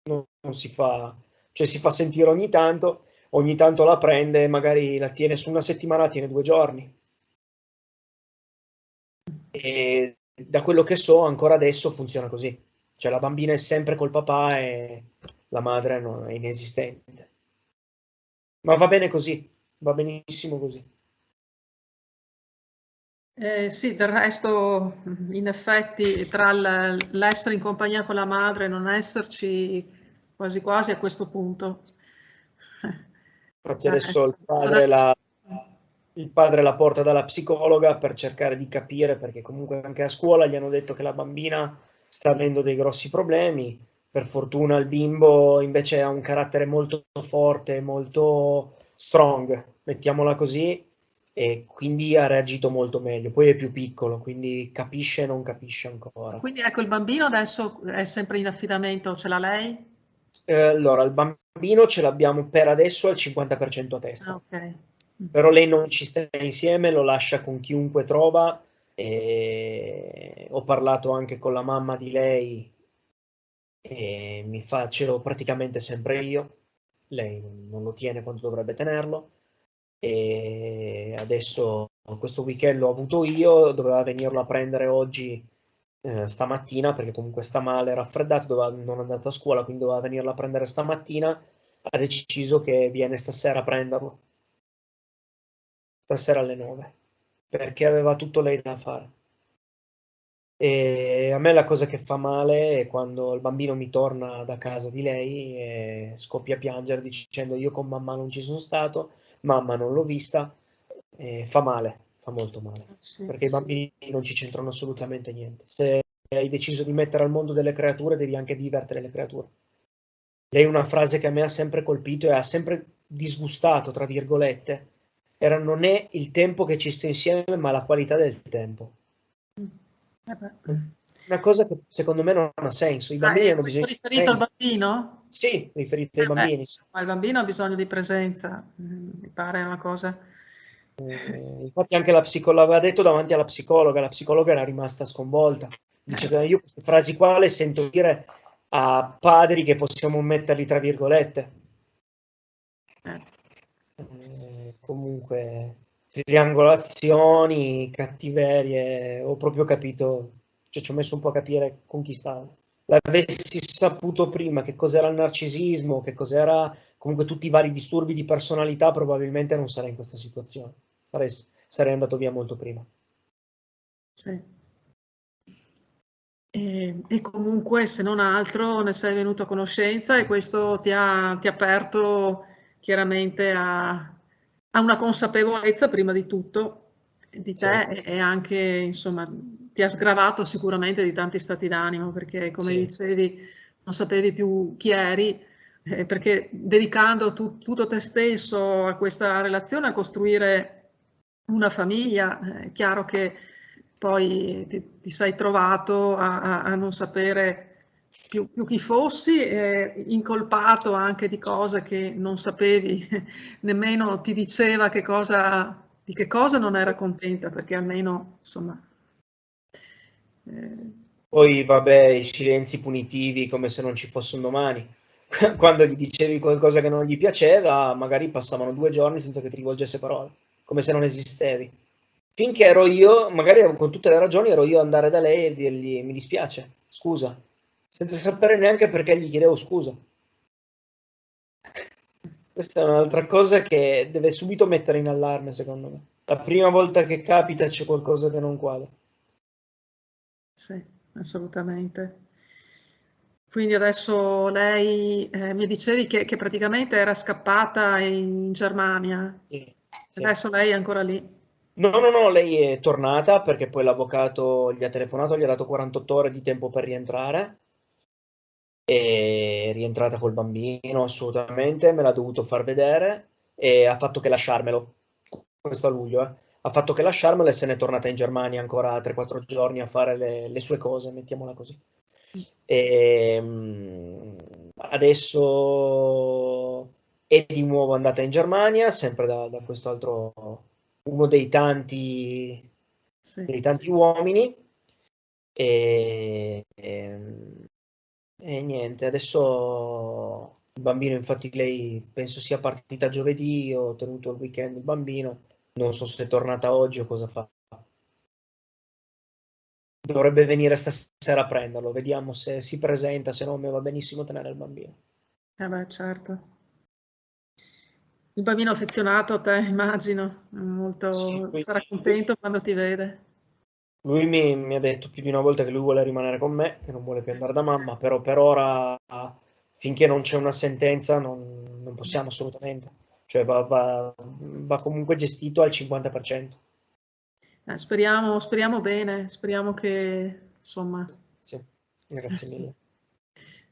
non si fa, cioè si fa sentire ogni tanto la prende, magari la tiene su una settimana, la tiene 2 giorni. E da quello che so, ancora adesso funziona così. Cioè la bambina è sempre col papà e la madre è inesistente. Ma va bene così, va benissimo così. Sì, del resto, in effetti, tra l'essere in compagnia con la madre e non esserci, quasi quasi a questo punto. Infatti Cioè, adesso cosa dire? il padre la porta dalla psicologa per cercare di capire, perché comunque anche a scuola gli hanno detto che la bambina sta avendo dei grossi problemi. Per fortuna il bimbo invece ha un carattere molto forte, molto strong, mettiamola così, e quindi ha reagito molto meglio. Poi è più piccolo, quindi capisce e non capisce ancora. Quindi ecco, il bambino adesso è sempre in affidamento, ce l'ha lei? Allora, il bambino ce l'abbiamo per adesso al 50% a Ah, testa. ok. Mm. Però lei non ci sta insieme, lo lascia con chiunque trova. E ho parlato anche con la mamma di lei e mi fa: ce l'ho praticamente sempre io. Lei non lo tiene quando dovrebbe tenerlo. E adesso questo weekend l'ho avuto io, doveva venirlo a prendere oggi, stamattina, perché comunque sta male, raffreddato, non è andato a scuola, quindi doveva venirlo a prendere stamattina. Ha deciso che viene stasera a prenderlo, stasera alle 9, perché aveva tutto lei da fare. E a me la cosa che fa male è quando il bambino mi torna da casa di lei e scoppia a piangere dicendo: io con mamma non ci sono stato, mamma non l'ho vista, e fa male, fa molto male, Sì. perché i bambini non ci c'entrano assolutamente niente. Se hai deciso di mettere al mondo delle creature, devi anche vivertele le creature. Lei una frase che a me ha sempre colpito e ha sempre disgustato, tra virgolette, era: non è il tempo che ci sto insieme, ma la qualità del tempo. Eh beh. una cosa che secondo me non ha senso. I bambini hanno Questo bisogno di riferito al tempo. bambino? Sì, riferito ai bambini. Insomma, il bambino ha bisogno di presenza, mi pare una cosa. Infatti anche l'aveva detto davanti alla psicologa era rimasta sconvolta. Dice che io queste frasi qua le sento dire a padri che possiamo metterli tra virgolette. Eh, Comunque, triangolazioni, cattiverie, ho proprio capito, cioè ci ho messo un po' a capire con chi stavo. L'avessi saputo prima che cos'era il narcisismo, che cos'era comunque tutti i vari disturbi di personalità, probabilmente non sarei in questa situazione. Sarei andato via molto prima. sì. E comunque, se non altro, ne sei venuto a conoscenza e questo ti ha aperto chiaramente a una consapevolezza, prima di tutto, di Sì, te e anche, insomma, ti ha sgravato sicuramente di tanti stati d'animo, perché, come sì. dicevi, non sapevi più chi eri, perché dedicando tutto te stesso a questa relazione, a costruire una famiglia, è chiaro che poi ti sei trovato a non sapere più chi fossi, incolpato anche di cose che non sapevi, nemmeno ti diceva di che cosa non era contenta, perché almeno, insomma, eh, Poi, vabbè, i silenzi punitivi come se non ci fosse un domani. Quando gli dicevi qualcosa che non gli piaceva, magari passavano 2 giorni senza che ti rivolgesse parole, come se non esistevi. Finché ero io, magari con tutte le ragioni, ero io ad andare da lei e dirgli mi dispiace, scusa, senza sapere neanche perché gli chiedevo scusa. Questa è un'altra cosa che deve subito mettere in allarme, secondo me. La prima volta che capita c'è qualcosa che non quadra. sì, assolutamente. Quindi adesso lei, mi dicevi che praticamente era scappata in Germania, Sì, sì. adesso lei è ancora lì. No, no, no, lei è tornata perché poi l'avvocato gli ha telefonato, gli ha dato 48 ore di tempo per rientrare. È rientrata col bambino, assolutamente, me l'ha dovuto far vedere e ha fatto che lasciarmelo. Questo a luglio, eh. Ha fatto che lasciarmelo e se n'è tornata in Germania ancora 3-4 giorni a fare le sue cose, mettiamola così. E, adesso è di nuovo andata in Germania, sempre da questo altro, uno Sì. dei tanti uomini. E niente, adesso il bambino, infatti lei penso sia partita giovedì, ho tenuto il weekend il bambino, non so se è tornata oggi o cosa fa. Dovrebbe venire stasera a prenderlo, vediamo se si presenta, se no mi va benissimo tenere il bambino. Eh beh, certo. Il bambino affezionato a te, immagino, Sì, sarà contento quando ti vede. lui mi ha detto più di una volta che lui vuole rimanere con me, che non vuole più andare da mamma, però per ora, finché non c'è una sentenza, non possiamo assolutamente. Cioè va comunque gestito al 50%. Speriamo bene, speriamo che, insomma, Sì, grazie mille.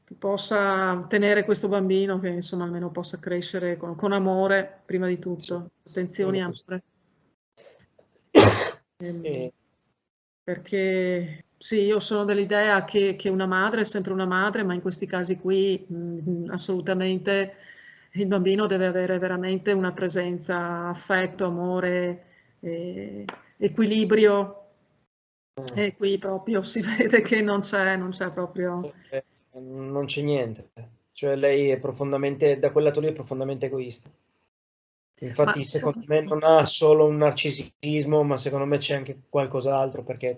tu possa tenere questo bambino, che insomma almeno possa crescere con amore, prima di Sì, tutto, attenzioni quello e questo. amore. E, Perché sì, io sono dell'idea che una madre è sempre una madre, ma in questi casi qui assolutamente il bambino deve avere veramente una presenza, affetto, amore, equilibrio. E qui proprio si vede che non c'è proprio. non c'è niente. Cioè lei è profondamente, da quel lato lì è profondamente egoista. Ma Infatti secondo me non ha solo un narcisismo, ma secondo me c'è anche qualcos'altro, perché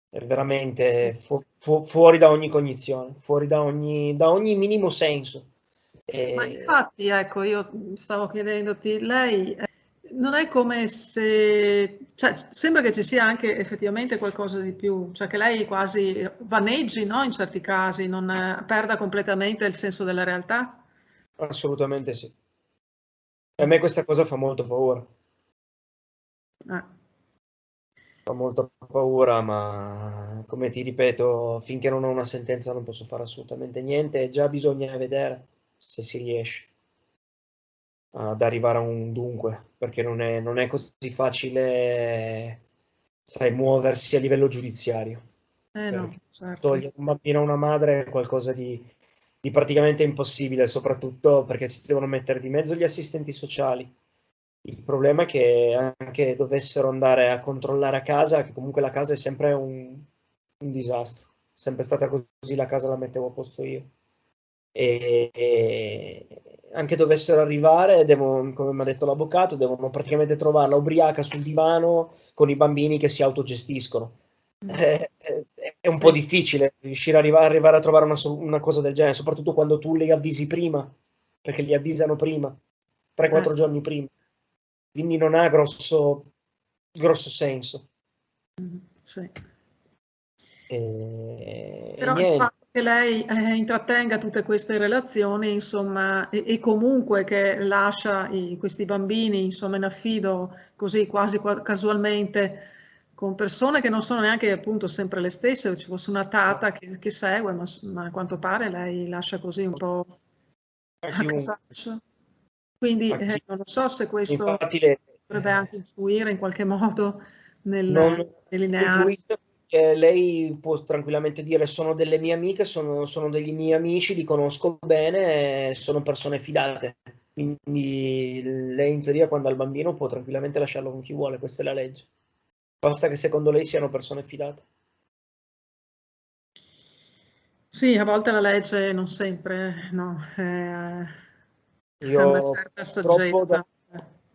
è sì. veramente fuori da ogni cognizione, fuori da ogni minimo senso. Ma E, infatti, ecco, io stavo chiedendoti, lei non è come se, cioè, sembra che ci sia anche effettivamente qualcosa di più, cioè che lei quasi vaneggi, no, in certi casi, non perda completamente il senso della realtà. assolutamente sì. A Mm. me questa cosa fa molto paura. Eh, Fa molta paura, ma come ti ripeto, finché non ho una sentenza non posso fare assolutamente niente, e già bisogna vedere se si riesce ad arrivare a un dunque, perché non è così facile, sai, muoversi a livello giudiziario. No, certo. Togliere un bambino a una madre è qualcosa di praticamente impossibile, soprattutto perché si devono mettere di mezzo gli assistenti sociali. Il problema è che anche dovessero andare a controllare a casa, che comunque la casa è sempre un disastro. È sempre stata così, la casa la mettevo a posto io. E anche dovessero arrivare, come mi ha detto l'avvocato, devono praticamente trovarla ubriaca sul divano con i bambini che si autogestiscono. È un po' Sì, difficile riuscire a arrivare a trovare una cosa del genere, soprattutto quando tu li avvisi prima, perché li avvisano prima, 3-4 giorni prima. Quindi non ha grosso senso. sì. E Però il niente. fatto che lei intrattenga tutte queste relazioni, insomma, e comunque che lascia questi bambini, insomma, in affido così quasi casualmente con persone che non sono neanche appunto sempre le stesse, ci fosse una tata che segue, ma a quanto pare lei lascia così un po' A a chiunque. casaccio. Quindi A chi- non lo so se questo Infatti dovrebbe anche influire in qualche modo nel non delineare. influisce perché lei può tranquillamente dire sono delle mie amiche, sono degli miei amici, li conosco bene, sono persone fidate. Quindi lei in teoria quando ha il bambino può tranquillamente lasciarlo con chi vuole, questa è la legge. Basta che secondo lei siano persone fidate. Sì, a volte la legge non sempre, no, ha una Io certa purtroppo saggezza.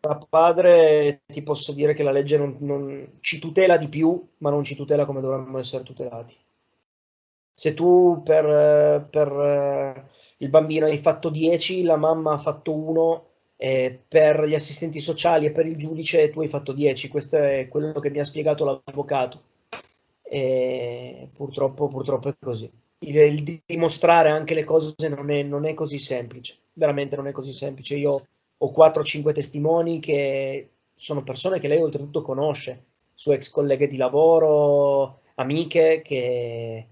da padre ti posso dire che la legge non ci tutela di più, ma non ci tutela come dovremmo essere tutelati. Se tu per il bambino hai fatto 10, la mamma ha fatto 1, per gli assistenti sociali e per il giudice tu hai fatto 10. Questo è quello che mi ha spiegato l'avvocato. E purtroppo è così. Il dimostrare anche le cose non è così semplice, veramente non è così semplice. Io ho 4-5 testimoni che sono persone che lei oltretutto conosce, sue ex colleghe di lavoro, amiche che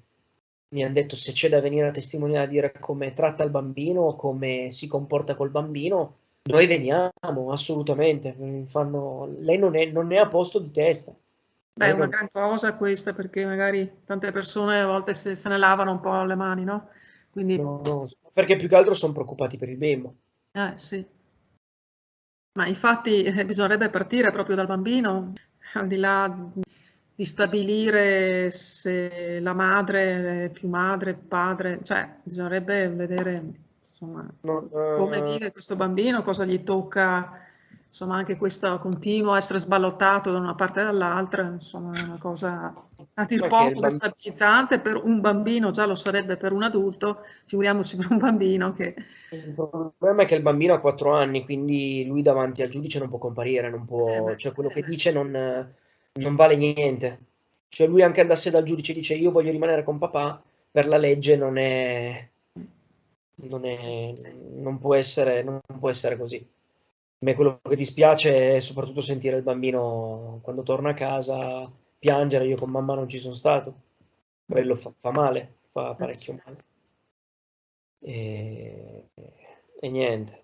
mi hanno detto se c'è da venire a testimoniare a dire come tratta il bambino, come si comporta col bambino, noi veniamo assolutamente. Lei non è a posto di testa. Beh, è Lei una non, gran cosa questa perché magari tante persone a volte se ne lavano un po' le mani, no? Quindi, no, perché più che altro sono preoccupati per il bimbo. sì. Ma infatti bisognerebbe partire proprio dal bambino, al di là di stabilire se la madre è più madre, padre, cioè bisognerebbe vedere insomma Non, come vive questo bambino, cosa gli tocca, insomma anche questo continuo essere sballottato da una parte e dall'altra, insomma è una cosa a dir ma che il poco bambino, destabilizzante per un bambino, già lo sarebbe per un adulto, figuriamoci per un bambino che... il problema è che il bambino ha 4 anni, quindi lui davanti al giudice non può comparire, non può, beh, cioè quello che dice non vale niente. Cioè lui anche andasse dal giudice e dice io voglio rimanere con papà, per la legge non sì, è- non può essere così. A me quello che dispiace è soprattutto sentire il bambino quando torna a casa piangere, io con mamma non ci sono stato. Quello fa male, fa sì. parecchio male. E, e niente.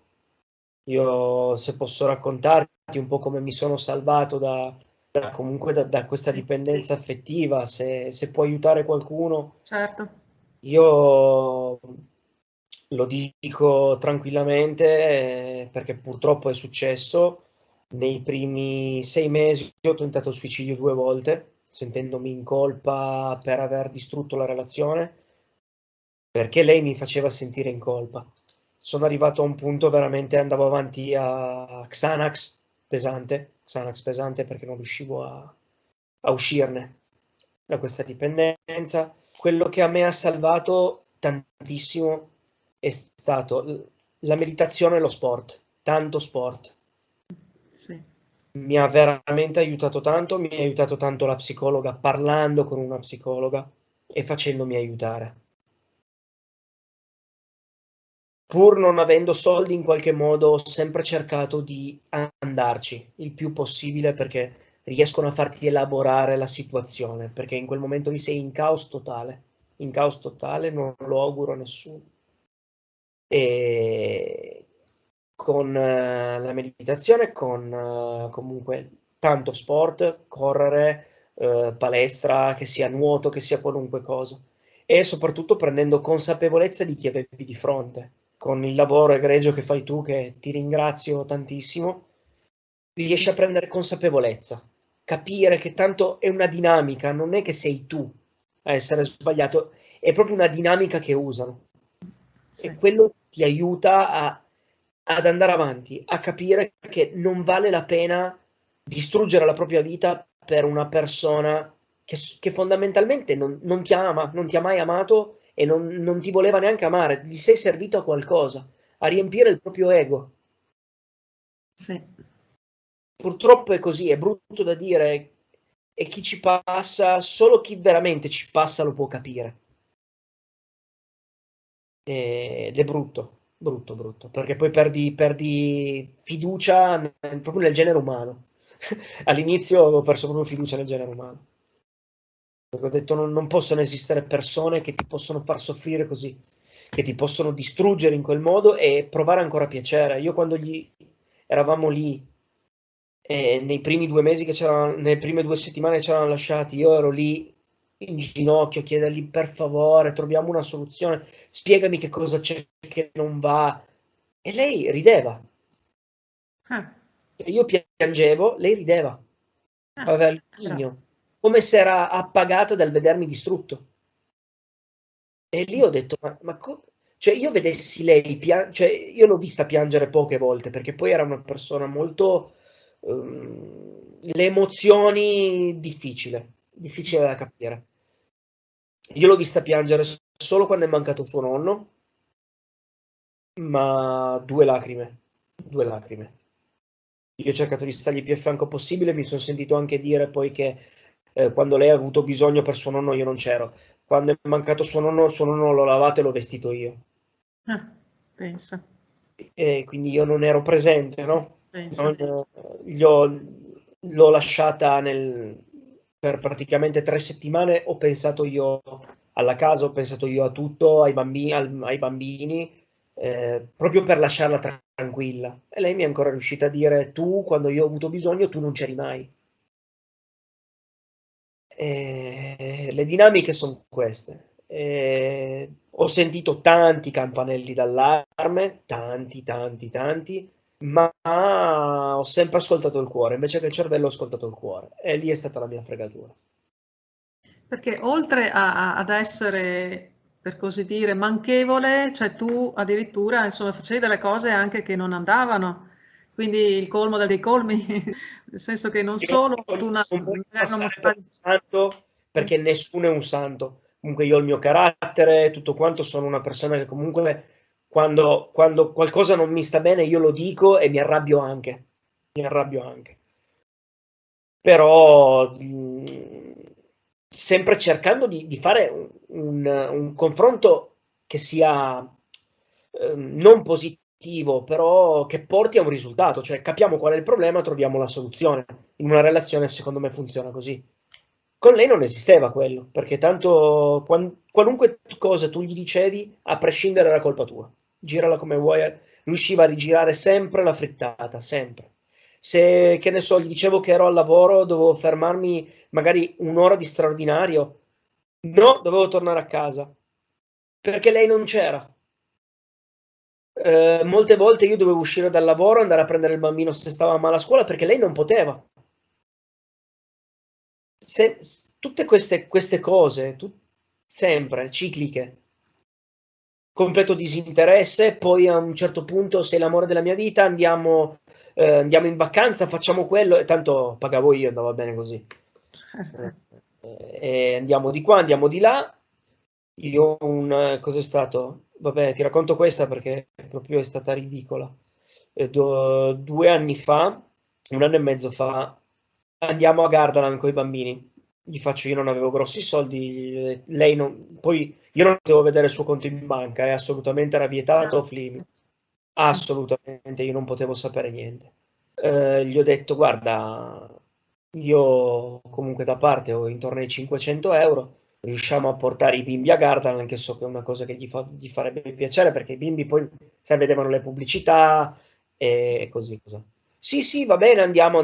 Io se posso raccontarti un po' come mi sono salvato comunque da questa Sì, dipendenza affettiva, se può aiutare qualcuno, certo. io lo dico tranquillamente, perché purtroppo è successo. Nei primi 6 mesi ho tentato il suicidio 2 volte, sentendomi in colpa per aver distrutto la relazione, perché lei mi faceva sentire in colpa. Sono arrivato a un punto veramente, andavo avanti a Xanax pesante perché non riuscivo a uscirne da questa dipendenza. Quello che a me ha salvato tantissimo è stato la meditazione e lo sport, tanto sport. Sì. Mi ha veramente aiutato tanto, mi ha aiutato tanto la psicologa parlando con una psicologa e facendomi aiutare. Pur non avendo soldi, in qualche modo ho sempre cercato di andarci il più possibile perché riescono a farti elaborare la situazione, perché in quel momento lì sei in caos totale, non lo auguro a nessuno. E con la meditazione, con comunque tanto sport, correre, palestra, che sia nuoto, che sia qualunque cosa. E soprattutto prendendo consapevolezza di chi avevi di fronte. Con il lavoro egregio che fai tu, che ti ringrazio tantissimo, riesci a prendere consapevolezza, capire che tanto è una dinamica, non è che sei tu a essere sbagliato, è proprio una dinamica che usano. Sì, E quello ti aiuta ad andare avanti, a capire che non vale la pena distruggere la propria vita per una persona che fondamentalmente non ti ama, non ti ha mai amato e non ti voleva neanche amare, gli sei servito a qualcosa, a riempire il proprio ego. sì, Purtroppo è così, è brutto da dire, e chi ci passa, solo chi veramente ci passa lo può capire. Ed è brutto, brutto, brutto, perché poi perdi fiducia proprio nel genere umano. All'inizio avevo perso proprio fiducia nel genere umano. Perché ho detto non possono esistere persone che ti possono far soffrire così, che ti possono distruggere in quel modo e provare ancora piacere. Io quando eravamo lì, nei primi 2 mesi nelle prime 2 settimane che ci erano lasciati, io ero lì in ginocchio a chiedergli per favore, troviamo una soluzione, spiegami che cosa c'è che non va. E lei rideva. ah, Io piangevo, lei rideva, ah, aveva il però, ghigno, come se era appagata dal vedermi distrutto. E lì ho detto, cioè io vedessi lei, cioè io l'ho vista piangere poche volte, perché poi era una persona molto, le emozioni difficile da capire. Io l'ho vista piangere solo quando è mancato suo nonno, ma due lacrime. Io ho cercato di stargli più a fianco possibile, mi sono sentito anche dire poi che quando lei ha avuto bisogno per suo nonno io non c'ero. Quando è mancato suo nonno l'ho lavato e l'ho vestito io. ah, pensa, E quindi io non ero presente, no? pensa. Non, l'ho lasciata per praticamente 3 settimane, ho pensato io alla casa, ho pensato io a tutto, ai bambini, proprio per lasciarla tranquilla. E lei mi è ancora riuscita a dire, tu, quando io ho avuto bisogno, tu non c'eri mai. Le dinamiche sono queste. Ho sentito tanti campanelli d'allarme, tanti, tanti, tanti, ma ho sempre ascoltato il cuore, invece che il cervello ho ascoltato il cuore. E lì è stata la mia fregatura. Perché oltre ad essere, per così dire, manchevole, cioè tu addirittura, insomma, facevi delle cose anche che non andavano, quindi il colmo dei colmi, nel senso che non Io solo tu non voglio magari non passare per mostravi. un santo perché nessuno è un santo. Comunque io ho il mio carattere, tutto quanto, sono una persona che comunque quando qualcosa non mi sta bene io lo dico e mi arrabbio anche. Mi arrabbio anche. Però sempre cercando di fare un confronto che sia non positivo, però che porti a un risultato, cioè capiamo qual è il problema, troviamo la soluzione. In una relazione, secondo me, funziona così. Con lei non esisteva quello, perché tanto qualunque cosa tu gli dicevi, a prescindere era colpa tua. Girala come vuoi, riusciva a rigirare sempre la frittata, sempre. Se, che ne so, gli dicevo che ero al lavoro, dovevo fermarmi magari un'ora di straordinario. No, dovevo tornare a casa, perché lei non c'era. Molte volte io dovevo uscire dal lavoro, andare a prendere il bambino se stava male a scuola, perché lei non poteva. Tutte queste cose, sempre cicliche, completo disinteresse, poi a un certo punto sei l'amore della mia vita, andiamo in vacanza, facciamo quello, e tanto pagavo io, andava bene così. Certo. E andiamo di qua, andiamo di là. Io cos'è stato? Vabbè, ti racconto questa perché proprio è stata ridicola. 2 anni fa, un anno e mezzo fa, andiamo a Gardaland con i bambini. Gli faccio, io non avevo grossi soldi, lei non, poi io non potevo vedere il suo conto in banca, assolutamente era vietato off limit. Assolutamente, io non potevo sapere niente. Gli ho detto, guarda, io comunque da parte ho intorno ai 500 euro, riusciamo a portare i bimbi a Gardaland, che so che è una cosa che gli farebbe piacere, perché i bimbi poi, sai, vedevano le pubblicità e così. Sì, sì, va bene, andiamo.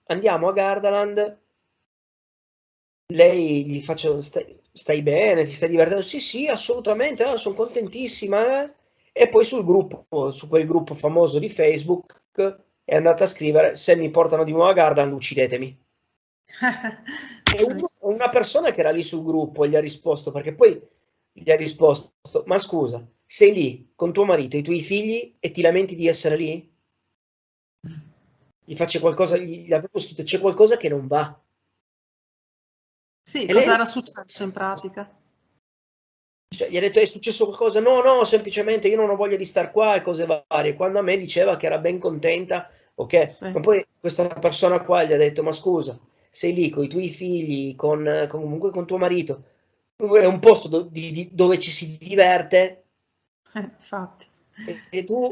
Andiamo a Gardaland, lei gli faccio, stai bene, ti stai divertendo? Sì, sì, assolutamente, sono contentissima. E poi sul gruppo, su quel gruppo famoso di Facebook, è andata a scrivere: se mi portano di nuovo a Gardaland, uccidetemi. E una persona che era lì sul gruppo gli ha risposto, perché poi gli ha risposto: ma scusa, sei lì con tuo marito e i tuoi figli e ti lamenti di essere lì? Gli faccio qualcosa, gli ha proprio scritto: c'è qualcosa che non va. Sì, E lei, cos'era successo in pratica? cioè, gli ha detto: è successo qualcosa? No, no, semplicemente io non ho voglia di star qua e cose varie. Quando a me diceva che era ben contenta, ok. Sì. Ma poi questa persona qua gli ha detto: ma scusa, sei lì con i tuoi figli, comunque con tuo marito, è un posto dove ci si diverte Infatti. e tu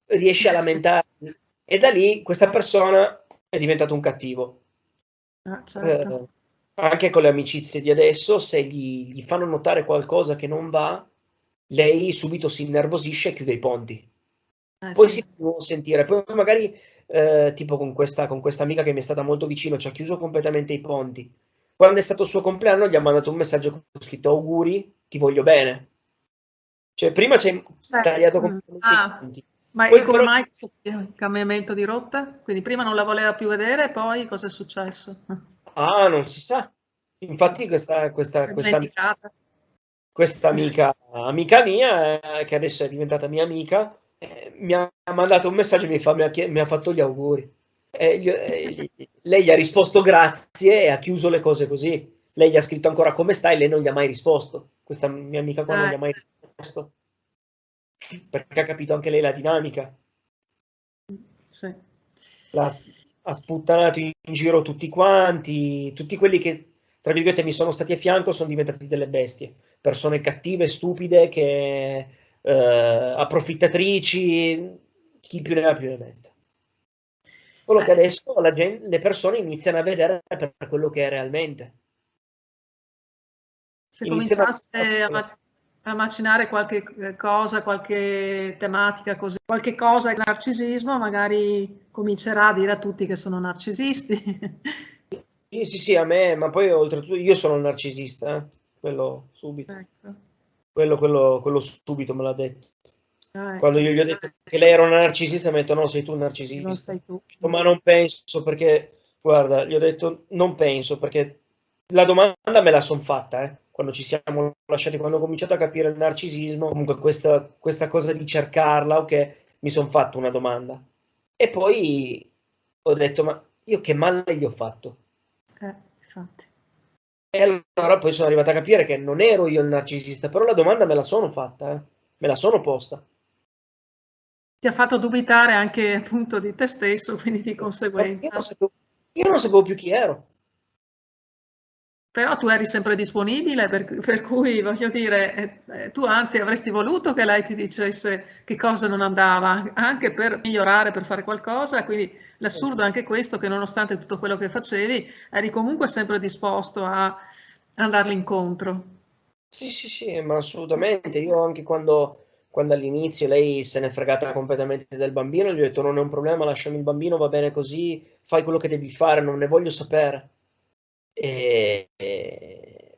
riesci a lamentarti. E da lì questa persona è diventato un cattivo. Certo. Eh, Anche con le amicizie di adesso, se gli fanno notare qualcosa che non va, lei subito si innervosisce e chiude i ponti. Poi Sì. si può sentire, poi magari tipo con questa amica che mi è stata molto vicino, ci ha chiuso completamente i ponti. Quando è stato il suo compleanno gli ha mandato un messaggio con scritto: auguri, ti voglio bene. Cioè prima ci hai tagliato completamente i Ah, ponti. ma e Poi come però mai questo cambiamento di rotta? Quindi prima non la voleva più vedere, poi cosa è successo? non si sa. Infatti questa, questa, L'ha questa dimenticata. questa amica mia, che adesso è diventata mia amica, mi ha mandato un messaggio e mi ha fatto gli auguri. Lei gli ha risposto grazie e ha chiuso le cose così. Lei gli ha scritto ancora come stai, lei non gli ha mai risposto. Questa mia amica qua non gli ha mai risposto, perché ha capito anche lei la dinamica. Sì. La- Ha sputtanato in giro tutti quanti, tutti quelli che, tra virgolette, mi sono stati a fianco sono diventati delle bestie, persone cattive, stupide, che, approfittatrici, chi più ne ha più ne metta. Solo che S adesso le persone iniziano a vedere per quello che è realmente. Se Iniziano cominciaste a macinare qualche cosa, qualche tematica così, qualche cosa è narcisismo, magari comincerà a dire a tutti che sono narcisisti. Sì, sì, sì, a me, ma poi oltretutto io sono un narcisista, quello subito. Ecco, Quello subito me l'ha detto. Quando ecco, io gli ho detto che lei era una narcisista, mi ha detto: no, sei tu un non narcisista. sei tu. Ma non penso perché, guarda, gli ho detto: non penso perché la domanda me la son fatta, quando ci siamo lasciati, quando ho cominciato a capire il narcisismo, comunque questa cosa di cercarla, ok, mi sono fatto una domanda. E poi ho detto: ma io che male gli ho fatto? Infatti. E allora poi sono arrivato a capire che non ero io il narcisista, però la domanda me la sono fatta, me la sono posta. Ti ha fatto dubitare anche appunto di te stesso, quindi di Perché conseguenza. io non sapevo più chi ero. Però tu eri sempre disponibile, per cui voglio dire, tu anzi avresti voluto che lei ti dicesse che cosa non andava, anche per migliorare, per fare qualcosa, quindi l'assurdo è anche questo, che nonostante tutto quello che facevi, eri comunque sempre disposto a andarle incontro. Sì, sì, sì, ma assolutamente. Io anche quando all'inizio lei se n'è fregata completamente del bambino, gli ho detto: non è un problema, lasciami il bambino, va bene così, fai quello che devi fare, non ne voglio sapere.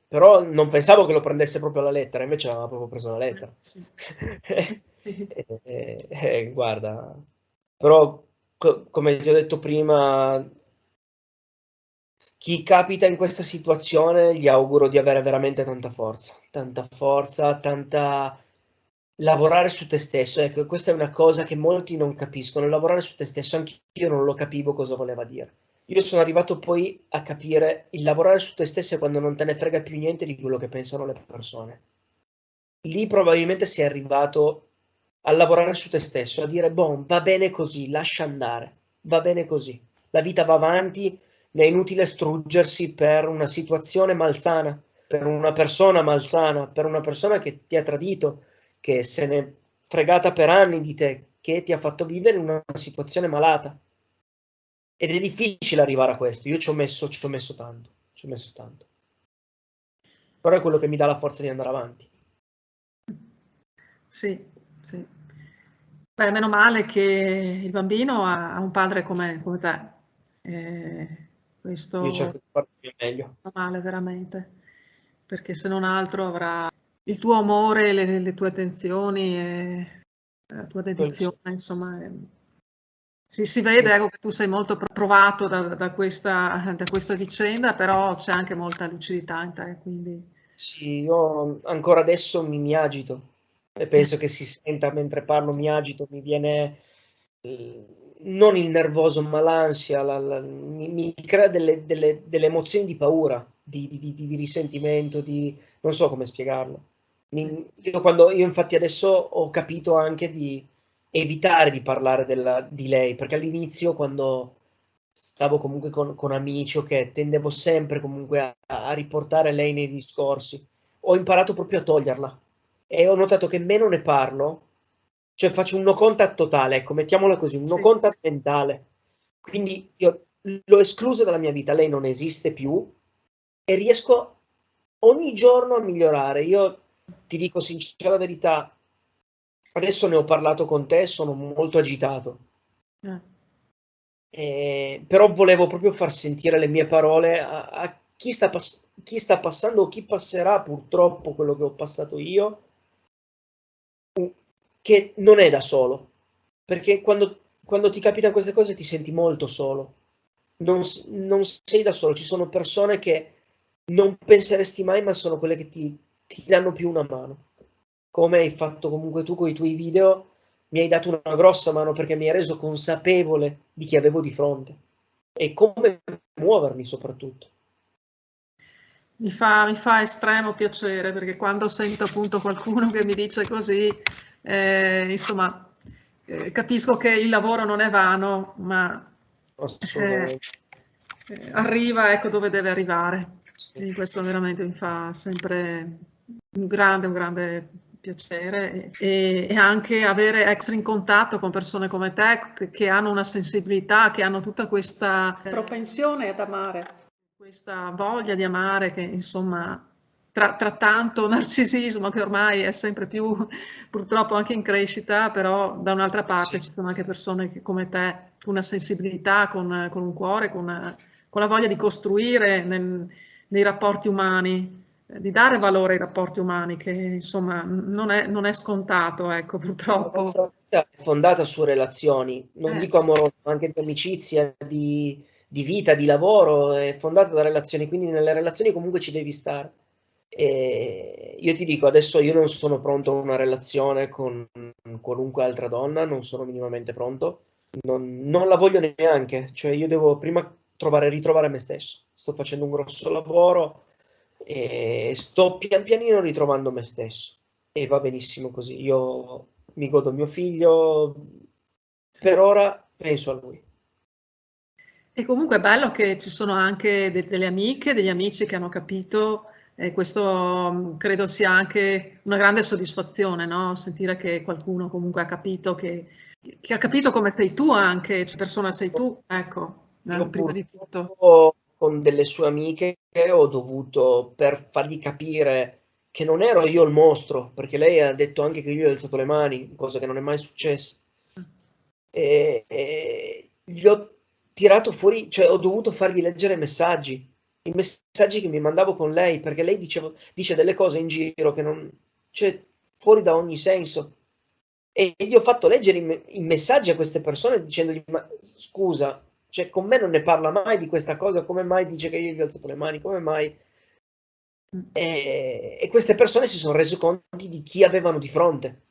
Però non pensavo che lo prendesse proprio alla lettera, invece aveva proprio preso la lettera. Sì. Sì. Guarda, però come ti ho detto prima, chi capita in questa situazione gli auguro di avere veramente tanta forza, tanta lavorare su te stesso. Ecco, questa è una cosa che molti non capiscono, lavorare su te stesso, anche io non lo capivo cosa voleva dire. Io sono arrivato poi a capire il lavorare su te stesso è quando non te ne frega più niente di quello che pensano le persone. Lì probabilmente sei arrivato a lavorare su te stesso, a dire: boh, va bene così, lascia andare, va bene così. La vita va avanti, è inutile struggersi per una situazione malsana, per una persona malsana, per una persona che ti ha tradito, che se n'è fregata per anni di te, che ti ha fatto vivere in una situazione malata. Ed è difficile arrivare a questo. Io ci ho messo tanto, ci ho messo tanto. Però è quello che mi dà la forza di andare avanti. Sì, sì. Beh, meno male che il bambino ha un padre come te. Io Questo cerco di fare il mio meglio. fa male veramente, perché se non altro avrà il tuo amore, le tue attenzioni e la tua Quello sì. dedizione, insomma. Si vede, ecco, che tu sei molto provato da questa vicenda, però c'è anche molta lucidità in te, quindi Sì, io ancora adesso mi agito e penso che si senta mentre parlo, mi agito, mi viene non il nervoso, ma l'ansia, mi crea delle emozioni di paura, di risentimento, non so come spiegarlo. Io infatti adesso ho capito anche di evitare di parlare di lei, perché all'inizio quando stavo comunque con amici, ok, tendevo sempre comunque a riportare lei nei discorsi. Ho imparato proprio a toglierla e ho notato che meno ne parlo, cioè faccio un no contact totale, ecco, mettiamola così, un no sì, contact mentale. Quindi io l'ho esclusa dalla mia vita, lei non esiste più e riesco ogni giorno a migliorare. Io ti dico sincera la verità, adesso ne ho parlato con te, sono molto agitato. eh, Però volevo proprio far sentire le mie parole a chi sta passando o chi passerà purtroppo quello che ho passato io, che non è da solo, perché quando ti capitano queste cose ti senti molto solo, non sei da solo, ci sono persone che non penseresti mai, ma sono quelle che ti danno più una mano, come hai fatto comunque tu con i tuoi video, mi hai dato una grossa mano perché mi hai reso consapevole di chi avevo di fronte e come muovermi soprattutto. mi fa estremo piacere, perché quando sento appunto qualcuno che mi dice così, insomma, capisco che il lavoro non è vano, ma eh, Assolutamente. arriva, ecco, dove deve arrivare. Sì. Quindi questo veramente mi fa sempre un grande piacere e anche essere in contatto con persone come te che hanno una sensibilità, che hanno tutta questa propensione ad amare, questa voglia di amare che insomma tra tanto narcisismo che ormai è sempre più purtroppo anche in crescita, però da un'altra parte Sì. ci sono anche persone come te con una sensibilità, con un cuore, con la voglia di costruire nei rapporti umani, di dare valore ai rapporti umani, che insomma non è scontato, ecco, La purtroppo. nostra vita è fondata su relazioni, non dico Sì, amorose, ma anche di amicizia, di vita, di lavoro, è fondata da relazioni, quindi nelle relazioni comunque ci devi stare. E io ti dico, adesso io non sono pronto a una relazione con qualunque altra donna, non sono minimamente pronto, non la voglio neanche, cioè io devo prima ritrovare me stesso. Sto facendo un grosso lavoro e sto pian pianino ritrovando me stesso e va benissimo così. Io mi godo mio figlio, sì. per ora penso a lui. E comunque è bello che ci sono anche delle amiche, degli amici che hanno capito, e questo credo sia anche una grande soddisfazione, no? Sentire che qualcuno comunque ha capito che ha capito Sì, come sei tu anche, che persona sei tu, ecco, io prima di tutto. purtroppo con delle sue amiche ho dovuto, per fargli capire che non ero io il mostro, perché lei ha detto anche che io ho alzato le mani, cosa che non è mai successa. E gli ho tirato fuori, cioè ho dovuto fargli leggere i messaggi che mi mandavo con lei, perché lei dice delle cose in giro che non, cioè, fuori da ogni senso. E gli ho fatto leggere i messaggi a queste persone dicendogli, ma scusa, cioè con me non ne parla mai di questa cosa, come mai dice che io gli ho alzato le mani, come mai? E queste persone si sono rese conto di chi avevano di fronte.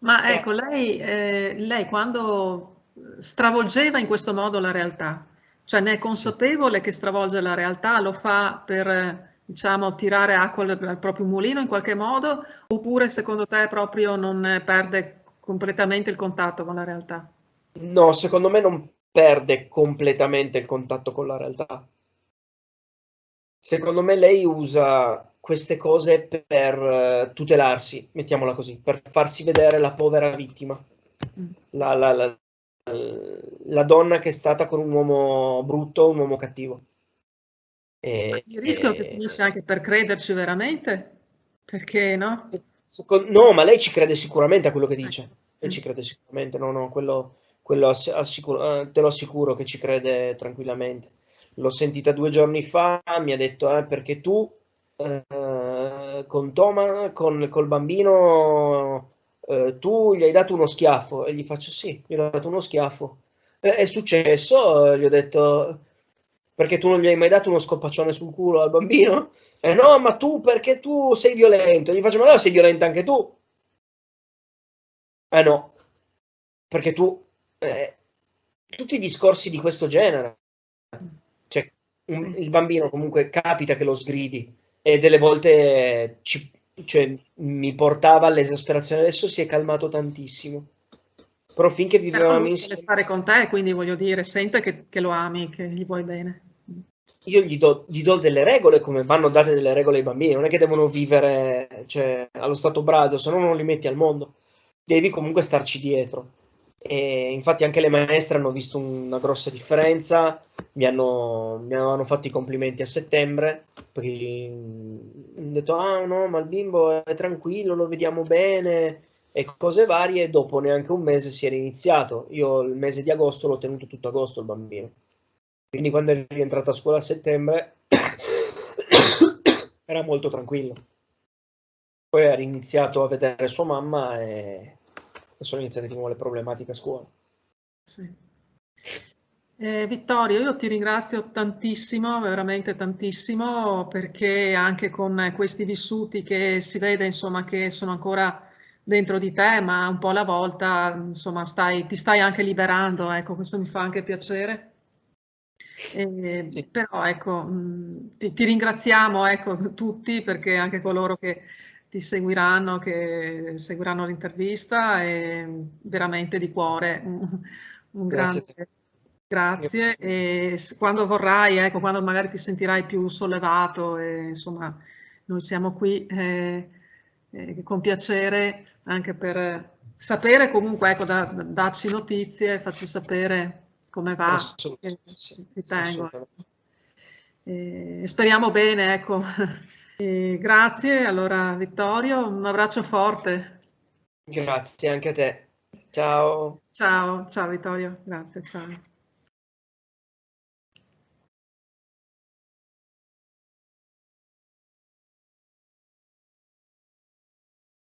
Ma E ecco, lei quando stravolgeva in questo modo la realtà, cioè ne è sì. consapevole che stravolge la realtà, lo fa per, diciamo, tirare acqua al proprio mulino in qualche modo, oppure secondo te proprio non perde completamente il contatto con la realtà? No, secondo me non perde completamente il contatto con la realtà. Secondo me lei usa queste cose per tutelarsi, mettiamola così, per farsi vedere la povera vittima, Mm. la, la- la- la donna che è stata con un uomo brutto, un uomo cattivo. Ma E, il rischio è che e- finisce anche per crederci veramente, perché no? no, ma lei ci crede sicuramente a quello che Ecco. dice. Lei ci crede sicuramente, no, no, quello te lo assicuro che ci crede tranquillamente. l'ho sentita 2 giorni fa, mi ha detto perché tu con Toma, col bambino, tu gli hai dato uno schiaffo, e gli faccio sì, gli ho dato uno schiaffo. È successo, gli ho detto, perché tu non gli hai mai dato uno scopaccione sul culo al bambino? No, ma tu perché tu sei violento? Gli faccio, ma no, sei violenta anche tu. No, perché tu... tutti i discorsi di questo genere. Cioè, Sì. il bambino comunque capita che lo sgridi e delle volte cioè, mi portava all'esasperazione. Adesso si è calmato tantissimo. Però finché Però vivevamo lui vuole insieme, stare con te, quindi voglio dire, sente che lo ami, che gli vuoi bene. io gli do delle regole come vanno date delle regole ai bambini. Non è che devono vivere, cioè, allo stato brado, se no non li metti al mondo. Devi comunque starci dietro. E infatti anche le maestre hanno visto una grossa differenza, mi avevano fatto i complimenti a settembre, perché hanno detto, ah no, ma il bimbo è tranquillo, lo vediamo bene, e cose varie, e dopo neanche un mese si era iniziato. Io il mese di agosto l'ho tenuto tutto agosto il bambino. Quindi quando è rientrato a scuola a settembre era molto tranquillo. Poi ha riniziato a vedere sua mamma e sono iniziate di nuovo le problematiche a scuola. Sì. Vittorio, io ti ringrazio tantissimo, veramente tantissimo, perché anche con questi vissuti che si vede, insomma, che sono ancora dentro di te, ma un po' alla volta, insomma, ti stai anche liberando, ecco, questo mi fa anche piacere. Sì, Però ecco, ti ringraziamo ecco, tutti perché anche coloro che ti seguiranno, che seguiranno l'intervista, e veramente di cuore un grazie a grande te. grazie e quando vorrai, ecco, quando magari ti sentirai più sollevato, insomma, noi siamo qui con piacere anche per sapere comunque, ecco, darci notizie, farci sapere come va, Assolutamente, sì, ci tengo. assolutamente. Speriamo bene, ecco. Grazie, allora Vittorio, un abbraccio forte. Grazie anche a te. Ciao. Ciao, ciao Vittorio, grazie, ciao.